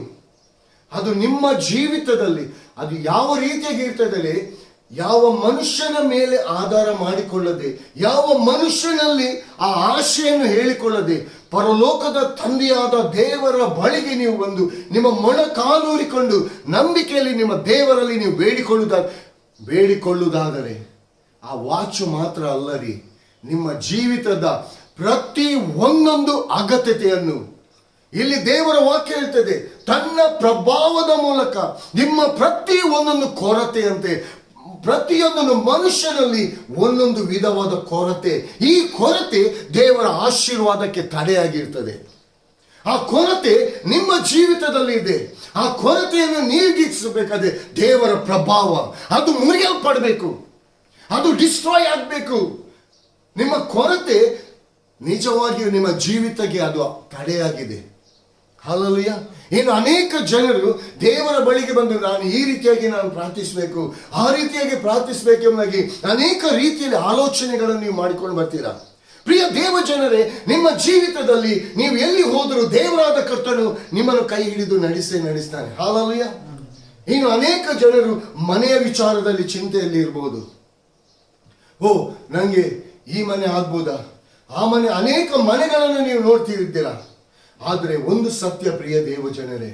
ಅದು ನಿಮ್ಮ ಜೀವಿತದಲ್ಲಿ ಅದು ಯಾವ ರೀತಿಯಾಗಿ ಇರ್ತದೆ, ಯಾವ ಮನುಷ್ಯನ ಮೇಲೆ ಆಧಾರ ಮಾಡಿಕೊಳ್ಳದೆ, ಯಾವ ಮನುಷ್ಯನಲ್ಲಿ ಆ ಆಶೆಯನ್ನು ಹೇಳಿಕೊಳ್ಳದೆ, ಪರಲೋಕದ ತಂದೆಯಾದ ದೇವರ ಬಳಿಗೆ ನೀವು ಬಂದು ನಿಮ್ಮ ಮೊಣಕಾಲೂರಿಕೊಂಡು ನಂಬಿಕೆಯಲ್ಲಿ ನಿಮ್ಮ ದೇವರಲ್ಲಿ ನೀವು ಬೇಡಿಕೊಳ್ಳುವುದಾದರೆ ಆ ವಾಚು ಮಾತ್ರ ಅಲ್ಲರಿ, ನಿಮ್ಮ ಜೀವಿತದ ಪ್ರತಿ ಒಂದೊಂದು ಅಗತ್ಯತೆಯನ್ನು ಇಲ್ಲಿ ದೇವರ ವಾಕ್ಯ ಹೇಳ್ತದೆ, ತನ್ನ ಪ್ರಭಾವದ ಮೂಲಕ ನಿಮ್ಮ ಪ್ರತಿ ಒಂದೊಂದು ಕೊರತೆಯಂತೆ, ಪ್ರತಿಯೊಂದನ್ನು ಮನುಷ್ಯನಲ್ಲಿ ಒಂದೊಂದು ವಿಧವಾದ ಕೊರತೆ, ಈ ಕೊರತೆ ದೇವರ ಆಶೀರ್ವಾದಕ್ಕೆ ತಡೆಯಾಗಿರ್ತದೆ. ಆ ಕೊರತೆ ನಿಮ್ಮ ಜೀವಿತದಲ್ಲಿ ಇದೆ. ಆ ಕೊರತೆಯನ್ನು ನೀಗಿಸಬೇಕಾದ್ರೆ ದೇವರ ಪ್ರಭಾವ ಅದು ಮುರಿಯಲ್ಪಡಬೇಕು, ಅದು ಡಿಸ್ಟ್ರಾಯ್ ಆಗಬೇಕು. ನಿಮ್ಮ ಕೊರತೆ ನಿಜವಾಗಿಯೂ ನಿಮ್ಮ ಜೀವಿತಕ್ಕೆ ಅದು ತಡೆಯಾಗಿದೆ. ಹಲ್ಲೆಲೂಯಾ. ಇನ್ನು ಅನೇಕ ಜನರು ದೇವರ ಬಳಿಗೆ ಬಂದು ನಾನು ಈ ರೀತಿಯಾಗಿ ನಾನು ಪ್ರಾರ್ಥಿಸಬೇಕು, ಆ ರೀತಿಯಾಗಿ ಪ್ರಾರ್ಥಿಸಬೇಕೆಂಬುದಾಗಿ ಅನೇಕ ರೀತಿಯಲ್ಲಿ ಆಲೋಚನೆಗಳನ್ನು ನೀವು ಮಾಡಿಕೊಂಡು ಬರ್ತೀರಾ. ಪ್ರಿಯ ದೇವ ಜನರೇ, ನಿಮ್ಮ ಜೀವಿತದಲ್ಲಿ ನೀವು ಎಲ್ಲಿ ಹೋದರೂ ದೇವರಾದ ಕರ್ತನು ನಿಮ್ಮನ್ನು ಕೈ ಹಿಡಿದು ನಡೆಸ್ತಾನೆ. ಹಲ್ಲೆಲೂಯಾ. ಇನ್ನು ಅನೇಕ ಜನರು ಮನೆಯ ವಿಚಾರದಲ್ಲಿ ಚಿಂತೆಯಲ್ಲಿ ಇರಬಹುದು. ಓ ನನಗೆ ಈ ಮನೆ ಆಗ್ಬೋದಾ, ಆ ಮನೆ, ಅನೇಕ ಮನೆಗಳನ್ನು ನೀವು ನೋಡ್ತಿದ್ದೀರಾ. ಆದರೆ ಒಂದು ಸತ್ಯ ಪ್ರಿಯ ದೇವ ಜನರೇ,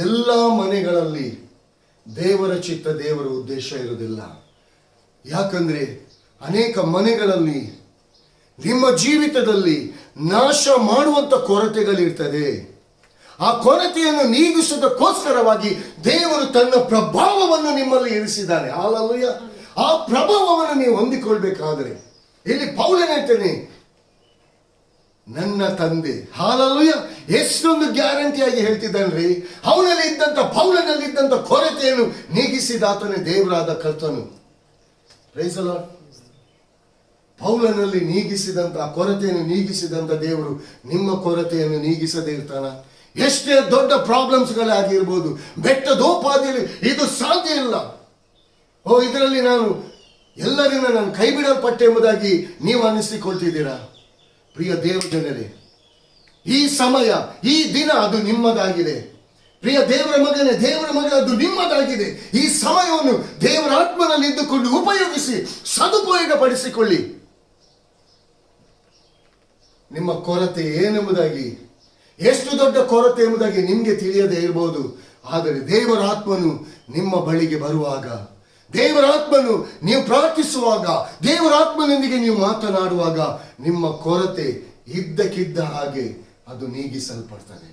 ಎಲ್ಲ ಮನೆಗಳಲ್ಲಿ ದೇವರ ಚಿತ್ತ, ದೇವರ ಉದ್ದೇಶ ಇರುವುದಿಲ್ಲ. ಯಾಕಂದ್ರೆ ಅನೇಕ ಮನೆಗಳಲ್ಲಿ ನಿಮ್ಮ ಜೀವಿತದಲ್ಲಿ ನಾಶ ಮಾಡುವಂತ ಕೊರತೆಗಳಿರ್ತದೆ. ಆ ಕೊರತೆಯನ್ನು ನೀಗಿಸುವುದಕ್ಕೋಸ್ಕರವಾಗಿ ದೇವರು ತನ್ನ ಪ್ರಭಾವವನ್ನು ನಿಮ್ಮಲ್ಲಿ ಇರಿಸಿದ್ದಾನೆ. ಹಲ್ಲೆಲೂಯಾ. ಆ ಪ್ರಭಾವವನ್ನು ನೀವು ಹೊಂದಿಕೊಳ್ಬೇಕಾದ್ರೆ ಇಲ್ಲಿ ಪೌಲನು ಹೇಳ್ತಾನೆ, ನನ್ನ ತಂದೆ. ಹಲ್ಲೆಲೂಯಾ. ಎಷ್ಟೊಂದು ಗ್ಯಾರಂಟಿಯಾಗಿ ಹೇಳ್ತಿದ್ದಾನ್ರಿ. ಪೌಲನಲ್ಲಿ ಇದ್ದಂತ ಕೊರತೆಯನ್ನು ನೀಗಿಸಿದಾತನೇ ದೇವರಾದ ಕರ್ತನು. Praise the lord. ಪೌಲನಲ್ಲಿ ನೀಗಿಸಿದಂತ ಕೊರತೆಯನ್ನು ನೀಗಿಸಿದಂತ ದೇವರು ನಿಮ್ಮ ಕೊರತೆಯನ್ನು ನೀಗಿಸದೇ ಇರ್ತಾನ? ಎಷ್ಟೇ ದೊಡ್ಡ ಪ್ರಾಬ್ಲಮ್ಸ್ಗಳಾಗಿರ್ಬೋದು, ಬೆಟ್ಟದೋಪಾದಿಯಲ್ಲಿ ಇದು ಸಾಧ್ಯ ಇಲ್ಲ, ಇದರಲ್ಲಿ ನಾನು ಎಲ್ಲರಿಂದ ನಾನು ಕೈ ಬಿಡಲ್ಪಟ್ಟೆ ಎಂಬುದಾಗಿ ನೀವು ಅನ್ನಿಸಿಕೊಳ್ತಿದ್ದೀರಾ? ಪ್ರಿಯ ದೇವಜನರೇ, ಈ ಸಮಯ, ಈ ದಿನ ಅದು ನಿಮ್ಮದಾಗಿದೆ. ಪ್ರಿಯ ದೇವರ ಮಗನೇ, ದೇವರ ಮಗ, ಅದು ನಿಮ್ಮದಾಗಿದೆ. ಈ ಸಮಯವನ್ನು ದೇವರ ಆತ್ಮನಲ್ಲಿ ಇದ್ದುಕೊಂಡು ಉಪಯೋಗಿಸಿ ಸದುಪಯೋಗಪಡಿಸಿಕೊಳ್ಳಿ. ನಿಮ್ಮ ಕೊರತೆ ಏನೆಂಬುದಾಗಿ, ಎಷ್ಟು ದೊಡ್ಡ ಕೊರತೆ ಎಂಬುದಾಗಿ ನಿಮಗೆ ತಿಳಿಯದೇ ಇರಬಹುದು. ಆದರೆ ದೇವರ ಆತ್ಮನು ನಿಮ್ಮ ಬಳಿಗೆ ಬರುವಾಗ, ದೇವರ ಆತ್ಮನು ನೀವು ಪ್ರಾರ್ಥಿಸುವಾಗ, ದೇವರ ಆತ್ಮನೊಂದಿಗೆ ನೀವು ಮಾತನಾಡುವಾಗ ನಿಮ್ಮ ಕೊರತೆ ಇದ್ದಕ್ಕಿದ್ದ ಹಾಗೆ ಅದು ನೀಗಿಸಲ್ಪಡ್ತದೆ.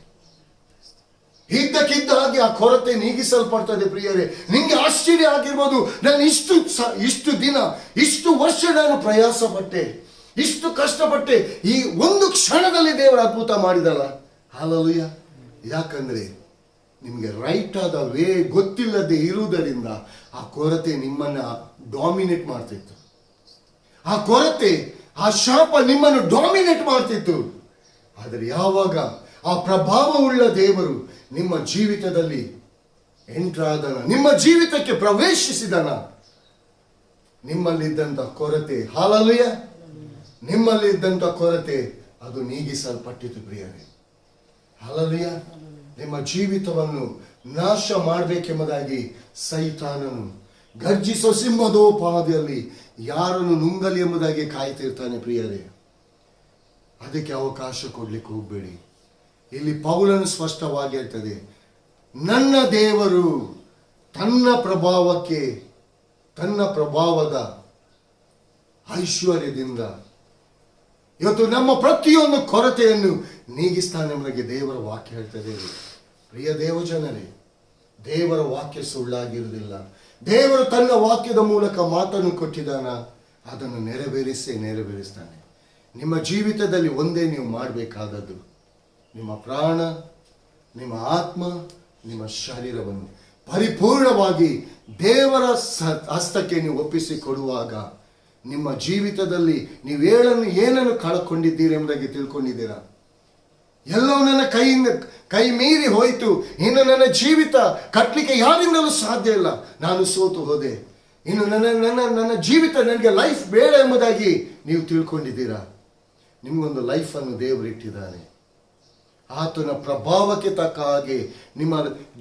ಇದ್ದಕ್ಕಿದ್ದ ಹಾಗೆ ಆ ಕೊರತೆ ನೀಗಿಸಲ್ಪಡ್ತದೆ. ಪ್ರಿಯರೇ, ನಿಮ್ಗೆ ಆಶ್ಚರ್ಯ ಆಗಿರ್ಬೋದು, ನಾನು ಇಷ್ಟು ದಿನ, ಇಷ್ಟು ವರ್ಷ ನಾನು ಪ್ರಯಾಸ ಪಟ್ಟೆ, ಇಷ್ಟು ಕಷ್ಟಪಟ್ಟೆ, ಈ ಒಂದು ಕ್ಷಣದಲ್ಲಿ ದೇವರ ಅದ್ಭುತ ಮಾಡಿದಲ್ಲ. ಹಲ್ಲೆಲೂಯಾ. ಯಾಕಂದ್ರೆ ನಿಮಗೆ ರೈಟ್ ಆದ ವೇ ಗೊತ್ತಿಲ್ಲದೆ ಇರುವುದರಿಂದ ಆ ಕೊರತೆ ನಿಮ್ಮನ್ನ ಡಾಮಿನೇಟ್ ಮಾಡ್ತಿತ್ತು. ಆ ಕೊರತೆ, ಆ ಶಾಪ ನಿಮ್ಮನ್ನು ಡಾಮಿನೇಟ್ ಮಾಡ್ತಿತ್ತು. ಆದರೆ ಯಾವಾಗ ಆ ಪ್ರಭಾವವುಳ್ಳ ದೇವರು ನಿಮ್ಮ ಜೀವಿತದಲ್ಲಿ ಎಂಟ್ರಾದನ, ನಿಮ್ಮ ಜೀವಿತಕ್ಕೆ ಪ್ರವೇಶಿಸಿದನ, ನಿಮ್ಮಲ್ಲಿದ್ದಂಥ ಕೊರತೆ, ಹಲ್ಲೆಲೂಯಾ, ನಿಮ್ಮಲ್ಲಿದ್ದಂಥ ಕೊರತೆ ಅದು ನೀಗಿಸಲ್ಪಟ್ಟಿತು. ಪ್ರಿಯರೇ, ಹಲ್ಲೆಲೂಯಾ. ನಿಮ್ಮ ಜೀವಿತವನ್ನು ನಾಶ ಮಾಡಬೇಕೆಂಬುದಾಗಿ ಸೈತಾನನು ಗರ್ಜಿಸೋ ಸಿಂಹದೋಪಾದಿಯಲ್ಲಿ ಯಾರನ್ನು ನುಂಗಲಿ ಎಂಬುದಾಗಿ ಕಾಯ್ತಿರ್ತಾನೆ. ಪ್ರಿಯರೇ, ಅದಕ್ಕೆ ಅವಕಾಶ ಕೊಡ್ಲಿಕ್ಕೆ ಹೋಗಬೇಡಿ. ಇಲ್ಲಿ ಪೌಲನು ಸ್ಪಷ್ಟವಾಗಿ ಹೇಳ್ತದೆ, ನನ್ನ ದೇವರು ತನ್ನ ಪ್ರಭಾವಕ್ಕೆ, ತನ್ನ ಪ್ರಭಾವದ ಐಶ್ವರ್ಯದಿಂದ ಇವತ್ತು ನಮ್ಮ ಪ್ರತಿಯೊಂದು ಕೊರತೆಯನ್ನು ನೀಗಿಸ್ತಾನೆ ಎಂಬುದಾಗಿ ದೇವರ ವಾಕ್ಯ ಹೇಳ್ತದೆ. ಪ್ರಿಯ ದೇವಜನರೇ, ದೇವರ ವಾಕ್ಯ ಸುಳ್ಳಾಗಿರುವುದಿಲ್ಲ. ದೇವರು ತನ್ನ ವಾಕ್ಯದ ಮೂಲಕ ಮಾತನ್ನು ಕೊಟ್ಟಿದ್ದಾನ, ಅದನ್ನು ನೆರವೇರಿಸ್ತಾನೆ. ನಿಮ್ಮ ಜೀವಿತದಲ್ಲಿ ಒಂದೇ ನೀವು ಮಾಡಬೇಕಾದದ್ದು, ನಿಮ್ಮ ಪ್ರಾಣ, ನಿಮ್ಮ ಆತ್ಮ, ನಿಮ್ಮ ಶರೀರವನ್ನು ಪರಿಪೂರ್ಣವಾಗಿ ದೇವರ ಹಸ್ತಕ್ಕೆ ನೀವು ಒಪ್ಪಿಸಿ ಕೊಡುವಾಗ ನಿಮ್ಮ ಜೀವಿತದಲ್ಲಿ ನೀವು ಏನನ್ನು ಕಳ್ಕೊಂಡಿದ್ದೀರಿ ಎಂಬುದಾಗಿ ತಿಳ್ಕೊಂಡಿದ್ದೀರಾ. ಎಲ್ಲವೂ ನನ್ನ ಕೈ ಮೀರಿ ಹೋಯಿತು, ಇನ್ನು ನನ್ನ ಜೀವಿತ ಕಟ್ಟಲಿಕ್ಕೆ ಯಾರಿಂದಲೂ ಸಾಧ್ಯ ಇಲ್ಲ, ನಾನು ಸೋತು ಹೋದೆ, ಇನ್ನು ನನ್ನ ಜೀವಿತ, ನನಗೆ ಲೈಫ್ ಬೇಡ ಎಂಬುದಾಗಿ ನೀವು ತಿಳ್ಕೊಂಡಿದ್ದೀರಾ. ನಿಮಗೊಂದು ಲೈಫನ್ನು ದೇವರು ಇಟ್ಟಿದ್ದಾನೆ. ಆತನ ಪ್ರಭಾವಕ್ಕೆ ತಕ್ಕ ಹಾಗೆ ನಿಮ್ಮ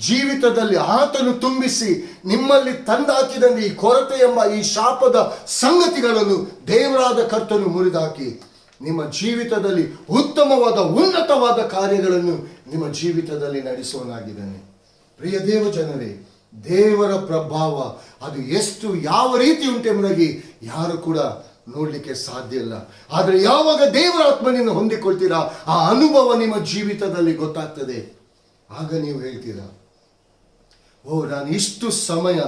ಜೀವಿತದಲ್ಲಿ ಆತನು ತುಂಬಿಸಿ ನಿಮ್ಮಲ್ಲಿ ತಂದಾಕಿದಂತೆ ಈ ಕೊರತೆ ಎಂಬ ಈ ಶಾಪದ ಸಂಗತಿಗಳನ್ನು ದೇವರಾದ ಕರ್ತನು ಮುರಿದಾಕಿ ನಿಮ್ಮ ಜೀವಿತದಲ್ಲಿ ಉತ್ತಮವಾದ ಉನ್ನತವಾದ ಕಾರ್ಯಗಳನ್ನು ನಿಮ್ಮ ಜೀವಿತದಲ್ಲಿ ನಡೆಸೋನಾಗಿದ್ದಾನೆ. ಪ್ರಿಯ ದೇವ ಜನರೇ, ದೇವರ ಪ್ರಭಾವ ಅದು ಎಷ್ಟು ಯಾವ ರೀತಿ ಉಂಟೆಂಬುದಾಗಿ ಯಾರು ಕೂಡ ನೋಡ್ಲಿಕ್ಕೆ ಸಾಧ್ಯ ಇಲ್ಲ. ಆದರೆ ಯಾವಾಗ ದೇವರ ಆತ್ಮನಿಂದ ಹೊಂದಿಕೊಳ್ತೀರಾ, ಆ ಅನುಭವ ನಿಮ್ಮ ಜೀವಿತದಲ್ಲಿ ಗೊತ್ತಾಗ್ತದೆ. ಆಗ ನೀವು ಹೇಳ್ತೀರಾ, ನಾನು ಇಷ್ಟು ಸಮಯ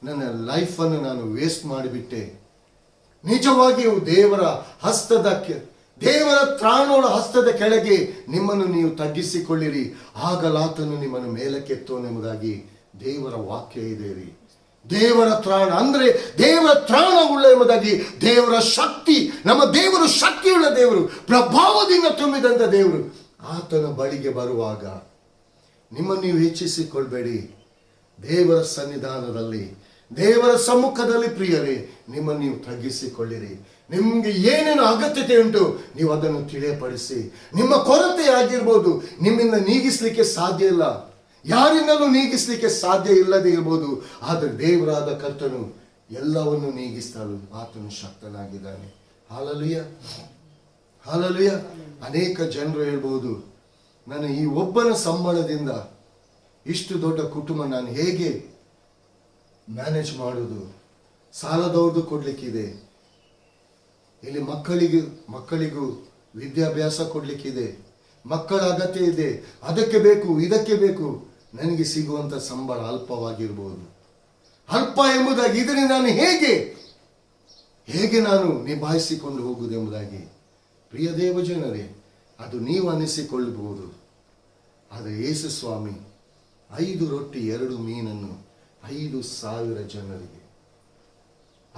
ನನ್ನ ಲೈಫನ್ನು ನಾನು ವೇಸ್ಟ್ ಮಾಡಿಬಿಟ್ಟೆ. ನಿಜವಾಗಿಯೂ ದೇವರ ತ್ರಾಣೋಳ ಹಸ್ತದ ಕೆಳಗೆ ನಿಮ್ಮನ್ನು ನೀವು ತಗ್ಗಿಸಿಕೊಳ್ಳಿರಿ, ಆಗಲಾತನು ನಿಮ್ಮನ್ನು ಮೇಲಕ್ಕೆತ್ತೋನೆಂಬುದಾಗಿ ದೇವರ ವಾಕ್ಯ ಇದೆ ರೀ. ದೇವರ ತ್ರಾಣ ಅಂದ್ರೆ ದೇವರ ತ್ರಾಣ ಉಳ್ಳ ಎಂಬುದಾಗಿ, ದೇವರ ಶಕ್ತಿ, ನಮ್ಮ ದೇವರು ಶಕ್ತಿಯುಳ್ಳ ದೇವರು, ಪ್ರಭಾವದಿಂದ ತುಂಬಿದಂತ ದೇವರು. ಆತನ ಬಳಿಗೆ ಬರುವಾಗ ನಿಮ್ಮನ್ನು ನೀವು ಹೆಚ್ಚಿಸಿಕೊಳ್ಬೇಡಿ. ದೇವರ ಸನ್ನಿಧಾನದಲ್ಲಿ, ದೇವರ ಸಮ್ಮುಖದಲ್ಲಿ ಪ್ರಿಯರೇ, ನಿಮ್ಮನ್ನು ನೀವು ತಗ್ಗಿಸಿಕೊಳ್ಳಿರಿ. ನಿಮಗೆ ಏನೇನು ಅಗತ್ಯತೆ ಉಂಟು ನೀವು ಅದನ್ನು ತಿಳಿಯಪಡಿಸಿ. ನಿಮ್ಮ ಕೊರತೆ ಆಗಿರ್ಬೋದು, ನಿಮ್ಮಿಂದ ನೀಗಿಸ್ಲಿಕ್ಕೆ ಸಾಧ್ಯ ಇಲ್ಲ, ಯಾರಿಂದಲೂ ನೀಗಿಸ್ಲಿಕ್ಕೆ ಸಾಧ್ಯ ಇಲ್ಲದೆ ಇರ್ಬೋದು, ಆದರೆ ದೇವರಾದ ಕರ್ತನು ಎಲ್ಲವನ್ನು ನೀಗಿಸಲು ಆತನು ಶಕ್ತನಾಗಿದ್ದಾನೆ. Hallelujah, hallelujah. ಅನೇಕ ಜನರು ಹೇಳ್ಬೋದು, ನಾನು ಈ ಒಬ್ಬನ ಸಂಬಳದಿಂದ ಇಷ್ಟು ದೊಡ್ಡ ಕುಟುಂಬ ನಾನು ಹೇಗೆ ಮ್ಯಾನೇಜ್ ಮಾಡೋದು, ಸಾಲದವ್ರದ್ದು ಕೊಡ್ಲಿಕ್ಕಿದೆ, ಇಲ್ಲಿ ಮಕ್ಕಳಿಗೂ ವಿದ್ಯಾಭ್ಯಾಸ ಕೊಡ್ಲಿಕ್ಕಿದೆ, ಮಕ್ಕಳ ಅಗತ್ಯ ಇದೆ, ಅದಕ್ಕೆ ಬೇಕು, ಇದಕ್ಕೆ ಬೇಕು, ನನಗೆ ಸಿಗುವಂತ ಸಂಬಳ ಅಲ್ಪವಾಗಿರ್ಬೋದು. ಅಲ್ಪ ಎಂಬುದಾಗಿ ಇದರಿಂದ ನಾನು ಹೇಗೆ ನಾನು ನಿಭಾಯಿಸಿಕೊಂಡು ಹೋಗುವುದೆಂಬುದಾಗಿ ಪ್ರಿಯ ದೇವಜನರೇ, ಅದು ನೀವು ಅನ್ನಿಸಿಕೊಳ್ಳಬಹುದು. ಆದರೆ ಯೇಸು ಸ್ವಾಮಿ 5 ರೊಟ್ಟಿ 2 ಮೀನನ್ನು 5,000 ಜನರಿಗೆ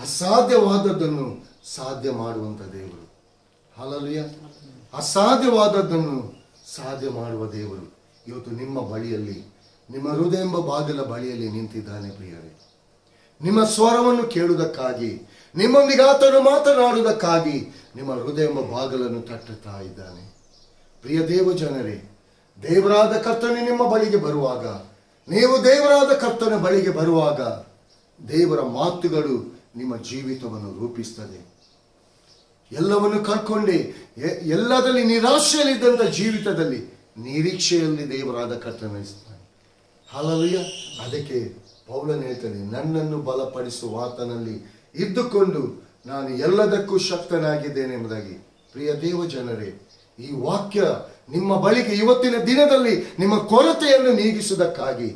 ಅಸಾಧ್ಯವಾದದ್ದನ್ನು ಸಾಧ್ಯ ಮಾಡುವಂಥ ದೇವರು. ಹಲ್ಲೆಲೂಯಾ. ಅಸಾಧ್ಯವಾದದ್ದನ್ನು ಸಾಧ್ಯ ಮಾಡುವ ದೇವರು ಇವತ್ತು ನಿಮ್ಮ ಬಳಿಯಲ್ಲಿ, ನಿಮ್ಮ ಹೃದಯ ಎಂಬ ಬಾಗಿಲ ಬಳಿಯಲ್ಲಿ ನಿಂತಿದ್ದಾನೆ ಪ್ರಿಯರೇ. ನಿಮ್ಮ ಸ್ವರವನ್ನು ಕೇಳುವುದಕ್ಕಾಗಿ, ನಿಮ್ಮೊಂದಿಗೆ ಆತನು ಮಾತನಾಡುವುದಕ್ಕಾಗಿ ನಿಮ್ಮ ಹೃದಯ ಎಂಬ ಬಾಗಿಲನ್ನು ತಟ್ಟುತ್ತಾ ಇದ್ದಾನೆ. ಪ್ರಿಯ ದೇವ ಜನರೇ, ದೇವರಾದ ಕರ್ತನೆ ನಿಮ್ಮ ಬಳಿಗೆ ಬರುವಾಗ, ನೀವು ದೇವರಾದ ಕರ್ತನ ಬಳಿಗೆ ಬರುವಾಗ ದೇವರ ಮಾತುಗಳು ನಿಮ್ಮ ಜೀವಿತವನ್ನು ರೂಪಿಸ್ತದೆ. ಎಲ್ಲವನ್ನು ಕಳ್ಕೊಂಡೆ ಎಲ್ಲದಲ್ಲಿ ನಿರಾಶೆಯಲ್ಲಿದ್ದಂಥ ಜೀವಿತದಲ್ಲಿ ನಿರೀಕ್ಷೆಯಲ್ಲಿ ದೇವರಾದ ಕರ್ತನಿಸ್ತಾನೆ. ಹಲ್ಲೆಲೂಯಾ. ಅದಕ್ಕೆ ಪೌಲನು ಹೇಳ್ತಾನೆ, ನನ್ನನ್ನು ಬಲಪಡಿಸುವ ಆತನಲ್ಲಿ ಇದ್ದುಕೊಂಡು ನಾನು ಎಲ್ಲದಕ್ಕೂ ಶಕ್ತನಾಗಿದ್ದೇನೆ ಎಂಬುದಾಗಿ. ಪ್ರಿಯ ದೇವ ಜನರೇ, ಈ ವಾಕ್ಯ ನಿಮ್ಮ ಬಳಿಗೆ ಇವತ್ತಿನ ದಿನದಲ್ಲಿ ನಿಮ್ಮ ಕೊರತೆಯನ್ನು ನೀಗಿಸುವುದಕ್ಕಾಗಿ,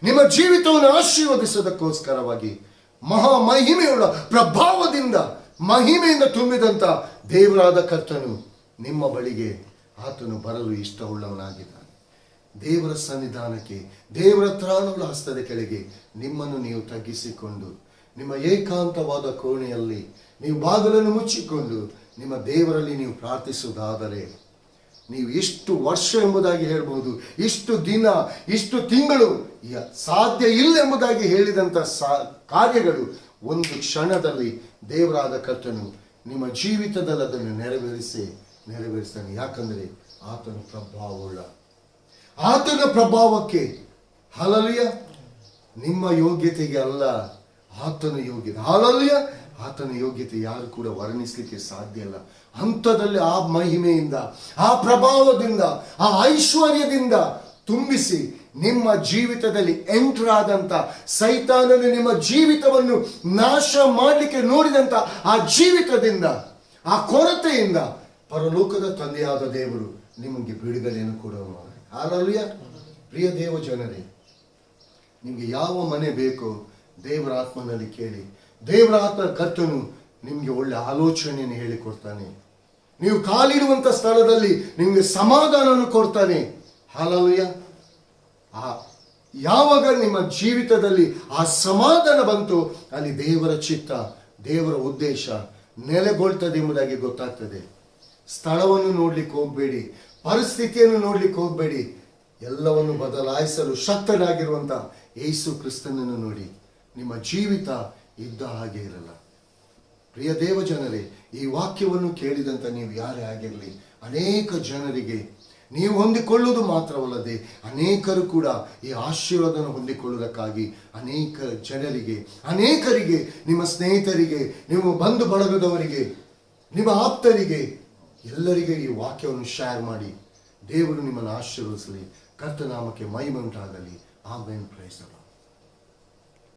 ನಿಮ್ಮ ಜೀವಿತವನ್ನು ಆಶೀರ್ವದಿಸುವುದಕ್ಕೋಸ್ಕರವಾಗಿ, ಮಹಾ ಮಹಿಮೆಯುಳ್ಳ ಪ್ರಭಾವದಿಂದ, ಮಹಿಮೆಯಿಂದ ತುಂಬಿದಂತ ದೇವರಾದ ಕರ್ತನು ನಿಮ್ಮ ಬಳಿಗೆ ಆತನು ಬರಲು ಇಷ್ಟವುಳ್ಳವನಾಗಿದ್ದಾನೆ. ದೇವರ ಸನ್ನಿಧಾನಕ್ಕೆ, ದೇವರ ತ್ರಾಣುಗಳ ಹಸ್ತದ ಕೆಳಗೆ ನಿಮ್ಮನ್ನು ನೀವು ತಗ್ಗಿಸಿಕೊಂಡು, ನಿಮ್ಮ ಏಕಾಂತವಾದ ಕೋಣೆಯಲ್ಲಿ ನೀವು ಬಾಗಿಲನ್ನು ಮುಚ್ಚಿಕೊಂಡು ನಿಮ್ಮ ದೇವರಲ್ಲಿ ನೀವು ಪ್ರಾರ್ಥಿಸುವುದಾದರೆ, ನೀವು ಇಷ್ಟು ವರ್ಷ ಎಂಬುದಾಗಿ ಹೇಳ್ಬೋದು, ಇಷ್ಟು ದಿನ, ಇಷ್ಟು ತಿಂಗಳು ಸಾಧ್ಯ ಇಲ್ಲ ಎಂಬುದಾಗಿ ಹೇಳಿದಂಥ ಕಾರ್ಯಗಳು ಒಂದು ಕ್ಷಣದಲ್ಲಿ ದೇವರಾದ ಕರ್ತನು ನಿಮ್ಮ ಜೀವಿತದಲ್ಲಿ ಅದನ್ನು ನೆರವೇರಿಸ್ತಾನೆ. ಯಾಕಂದರೆ ಆತನ ಪ್ರಭಾವವುಳ್ಳ, ಆತನ ಪ್ರಭಾವಕ್ಕೆ. ಹಲ್ಲೆಲೂಯಾ. ನಿಮ್ಮ ಯೋಗ್ಯತೆಗೆ ಅಲ್ಲ, ಆತನ ಯೋಗ್ಯತೆ. ಹಲ್ಲೆಲೂಯಾ. ಆತನ ಯೋಗ್ಯತೆ ಯಾರು ಕೂಡ ವರ್ಣಿಸಲಿಕ್ಕೆ ಸಾಧ್ಯ ಇಲ್ಲ. ಹಂತದಲ್ಲಿ ಆ ಮಹಿಮೆಯಿಂದ, ಆ ಪ್ರಭಾವದಿಂದ, ಆ ಐಶ್ವರ್ಯದಿಂದ ತುಂಬಿಸಿ ನಿಮ್ಮ ಜೀವಿತದಲ್ಲಿ ಎಂಟರ್ ಆದಂತ, ಸೈತಾನನು ನಿಮ್ಮ ಜೀವಿತವನ್ನು ನಾಶ ಮಾಡಲಿಕ್ಕೆ ನೋಡಿದಂತ ಆ ಜೀವಿತದಿಂದ, ಆ ಕೊರತೆಯಿಂದ ಪರಲೋಕದ ತಂದೆಯಾದ ದೇವರು ನಿಮಗೆ ಬಿಡುಗಡೆಯನ್ನು ಕೊಡುವ. ಹಲ್ಲೆಲೂಯಾ. ಪ್ರಿಯ ದೇವ ಜನರೇ, ನಿಮಗೆ ಯಾವ ಮನೆ ಬೇಕೋ ದೇವರ ಆತ್ಮನಲ್ಲಿ ಕೇಳಿ. ದೇವರ ಆತ್ಮ ಕರ್ತನು ನಿಮಗೆ ಒಳ್ಳೆ ಆಲೋಚನೆಯನ್ನು ಹೇಳಿಕೊಡ್ತಾನೆ. ನೀವು ಕಾಲಿಡುವಂತ ಸ್ಥಳದಲ್ಲಿ ನಿಮಗೆ ಸಮಾಧಾನವನ್ನು ಕೊಡ್ತಾನೆ. ಹಲ್ಲೆಲೂಯಾ. ಯಾವಾಗ ನಿಮ್ಮ ಜೀವಿತದಲ್ಲಿ ಆ ಸಮಾಧಾನ ಬಂತು, ಅಲ್ಲಿ ದೇವರ ಚಿತ್ತ, ದೇವರ ಉದ್ದೇಶ ನೆಲೆಗೊಳ್ತದೆ ಎಂಬುದಾಗಿ ಗೊತ್ತಾಗ್ತದೆ. ಸ್ಥಳವನ್ನು ನೋಡ್ಲಿಕ್ಕೆ ಹೋಗ್ಬೇಡಿ, ಪರಿಸ್ಥಿತಿಯನ್ನು ನೋಡ್ಲಿಕ್ಕೆ ಹೋಗ್ಬೇಡಿ. ಎಲ್ಲವನ್ನು ಬದಲಾಯಿಸಲು ಶಕ್ತನಾಗಿರುವಂತ ಯೇಸು ಕ್ರಿಸ್ತನನ್ನು ನೋಡಿ. ನಿಮ್ಮ ಜೀವಿತ ಇದ್ದ ಹಾಗೆ ಇರಲ್ಲ. ಪ್ರಿಯ ದೇವ ಜನರೇ, ಈ ವಾಕ್ಯವನ್ನು ಕೇಳಿದಂತ ನೀವು ಯಾರೇ ಆಗಿರಲಿ, ಅನೇಕ ಜನರಿಗೆ ನೀವು ಹೊಂದಿಕೊಳ್ಳುವುದು ಮಾತ್ರವಲ್ಲದೆ ಅನೇಕರು ಕೂಡ ಈ ಆಶೀರ್ವಾದವನ್ನು ಹೊಂದಿಕೊಳ್ಳುವುದಕ್ಕಾಗಿ ಅನೇಕ ಜನರಿಗೆ, ಅನೇಕರಿಗೆ, ನಿಮ್ಮ ಸ್ನೇಹಿತರಿಗೆ, ನಿಮ್ಮ ಬಂಧು ಬಳಗದವರಿಗೆ, ನಿಮ್ಮ ಆಪ್ತರಿಗೆ, ಎಲ್ಲರಿಗೆ ಈ ವಾಕ್ಯವನ್ನು ಶೇರ್ ಮಾಡಿ. ದೇವರು ನಿಮ್ಮನ್ನು ಆಶೀರ್ವದಿಸಲಿ. ಕರ್ತನಾಮಕ್ಕೆ ಮಹಿಮೆ ಉಂಟಾಗಲಿ. ಆಮೆನ್. Praise the lord.